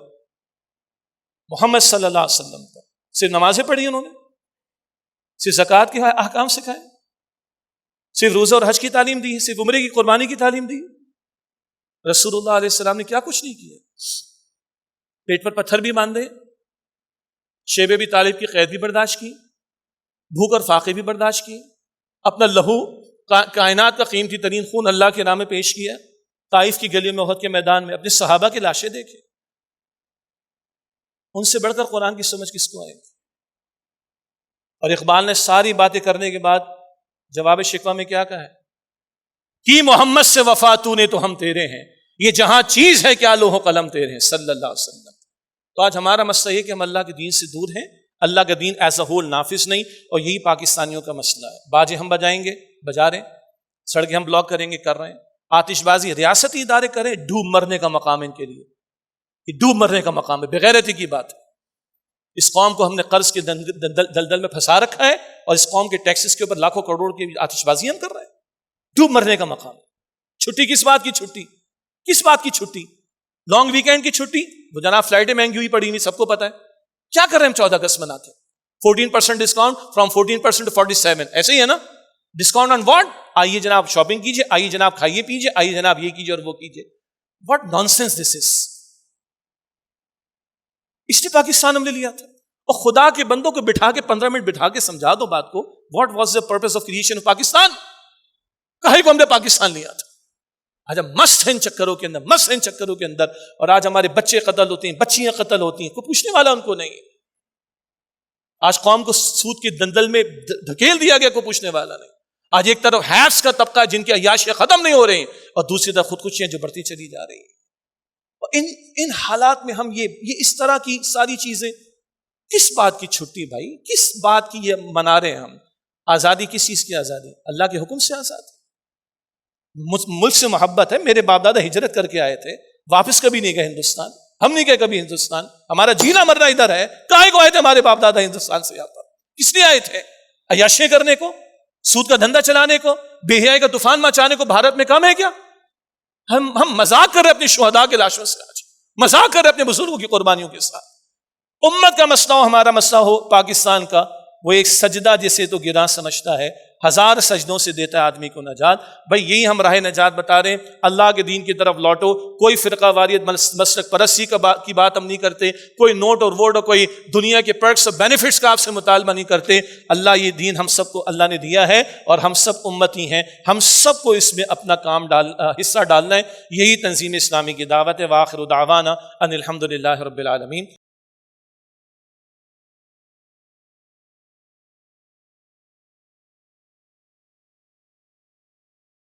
محمد صلی اللہ علیہ وسلم پر. صرف نمازیں پڑھی انہوں نے؟ صرف زکوٰۃ کے احکام سکھائے؟ صرف روزہ اور حج کی تعلیم دی؟ صرف عمرے کی قربانی کی تعلیم دی؟ رسول اللہ علیہ السلام نے کیا کچھ نہیں کیا؟ پیٹ پر پتھر بھی باندھے، شیب ابی طالب کی قید بھی برداشت کی، بھوک اور فاقے بھی برداشت کیے، اپنا لہو کائنات کا قیمتی ترین خون اللہ کے نام میں پیش کیا، طائف کی گلیوں میں، احد کے میدان میں اپنے صحابہ کی لاشیں دیکھے. ان سے بڑھ کر قرآن کی سمجھ کس کو آئے؟ اور اقبال نے ساری باتیں کرنے کے بعد جواب شکوہ میں کیا کہا ہے؟ کہ محمد سے وفا تو نے تو ہم تیرے ہیں، یہ جہاں چیز ہے کیا لوح و قلم تیرے ہیں صلی اللہ علیہ وسلم. تو آج ہمارا مسئلہ یہ کہ ہم اللہ کے دین سے دور ہیں، اللہ کا دین ایز اے ہول نافذ نہیں، اور یہی پاکستانیوں کا مسئلہ ہے. باجے ہم بجائیں گے، بجا رہے ہیں، سڑکیں ہم بلاک کریں گے، کر رہے ہیں، آتش بازی ریاستی ادارے کریں، ڈوب مرنے کا مقام ان کے لیے، یہ ڈوب مرنے کا مقام ہے، بغیرتی کی بات ہے. اس قوم کو ہم نے قرض کے دلدل میں پھنسا رکھا ہے، اور اس قوم کے ٹیکسز کے اوپر لاکھوں کروڑ کی آتش بازی ہم کر رہے ہیں. ڈوب مرنے کا مقام. چھٹی کس بات کی چھٹی؟ کس بات کی چھٹی؟ لانگ ویکینڈ کی چھٹی؟ وہ جناب فلائٹیں مہنگی ہوئی پڑی ہوئی، سب کو پتا ہے. کیا کر رہے ہیں ہم 14 اگست منا کے؟ 14% ڈسکاؤنٹ، فرام 14% to 47، ایسے ہی ہے نا؟ Discount on what? آئیے جناب شاپنگ کیجیے، آئیے جناب کھائیے پیجیے، آئیے جناب یہ کیجیے اور وہ کیجیے. واٹ نانسنس دس از. اس نے پاکستان ہم نے لیا تھا، اور خدا کے بندوں کو بٹھا کے 15 منٹ بٹھا کے سمجھا دو بات کو. What was the purpose of creation of Pakistan? کہے کو ہم نے پاکستان لیا تھا. آج ہم مست ہیں ان چکروں کے اندر، مست ہیں ان چکروں کے اندر، اور آج ہمارے بچے قتل ہوتے ہیں، بچیاں قتل ہوتی ہیں، کوئی پوچھنے والا ان کو نہیں. آج قوم کو سود کے دندل میں دھکیل دیا گیا، کوئی پوچھنے والا نہیں. آج ایک طرف ہیفس کا طبقہ جن کی عیاشیاں ختم نہیں ہو رہی ہیں، اور دوسری طرف خودکشیاں جو بڑھتی چلی جا رہی ہیں. اور ان حالات میں ہم یہ اس طرح کی ساری چیزیں، کس بات کی چھٹی بھائی؟ کس بات کی یہ منا رہے ہیں ہم؟ آزادی کس چیز کی آزادی؟ اللہ کے حکم سے آزادی. ملک سے محبت ہے. میرے باپ دادا ہجرت کر کے آئے تھے، واپس کبھی نہیں گئے ہندوستان. ہم نہیں گئے کبھی ہندوستان. ہمارا جینا مرنا ادھر ہے. کاہے کو آئے تھے ہمارے باپ دادا ہندوستان سے؟ یہاں پر کس لیے آئے تھے؟ عیاشیاں کرنے کو، سود کا دھندا چلانے کو، بے حیائی کا طوفان مچانے کو. بھارت میں کم ہے کیا؟ ہم مذاق کر رہے اپنی شہداء کے لاشوں سے، آج مذاق کر رہے اپنے بزرگوں کی قربانیوں کے ساتھ. امت کا مسئلہ ہو، ہمارا مسئلہ ہو پاکستان کا، وہ ایک سجدہ جسے تو گراں سمجھتا ہے. 1000 سجدوں سے دیتا ہے آدمی کو نجات۔ بھائی یہی ہم راہ نجات بتا رہے ہیں، اللہ کے دین کی طرف لوٹو۔ کوئی فرقہ واریت مسلک پرستی کی بات ہم نہیں کرتے، کوئی نوٹ اور ووٹ اور کوئی دنیا کے پرکس اور بینیفٹس کا آپ سے مطالبہ نہیں کرتے۔ اللہ یہ دین ہم سب کو اللہ نے دیا ہے اور ہم سب امتی ہیں، ہم سب کو اس میں اپنا کام حصہ ڈالنا ہے۔ یہی تنظیم اسلامی کی دعوت ہے۔ وآخر دعوانا ان الحمد للہ رب العالمین۔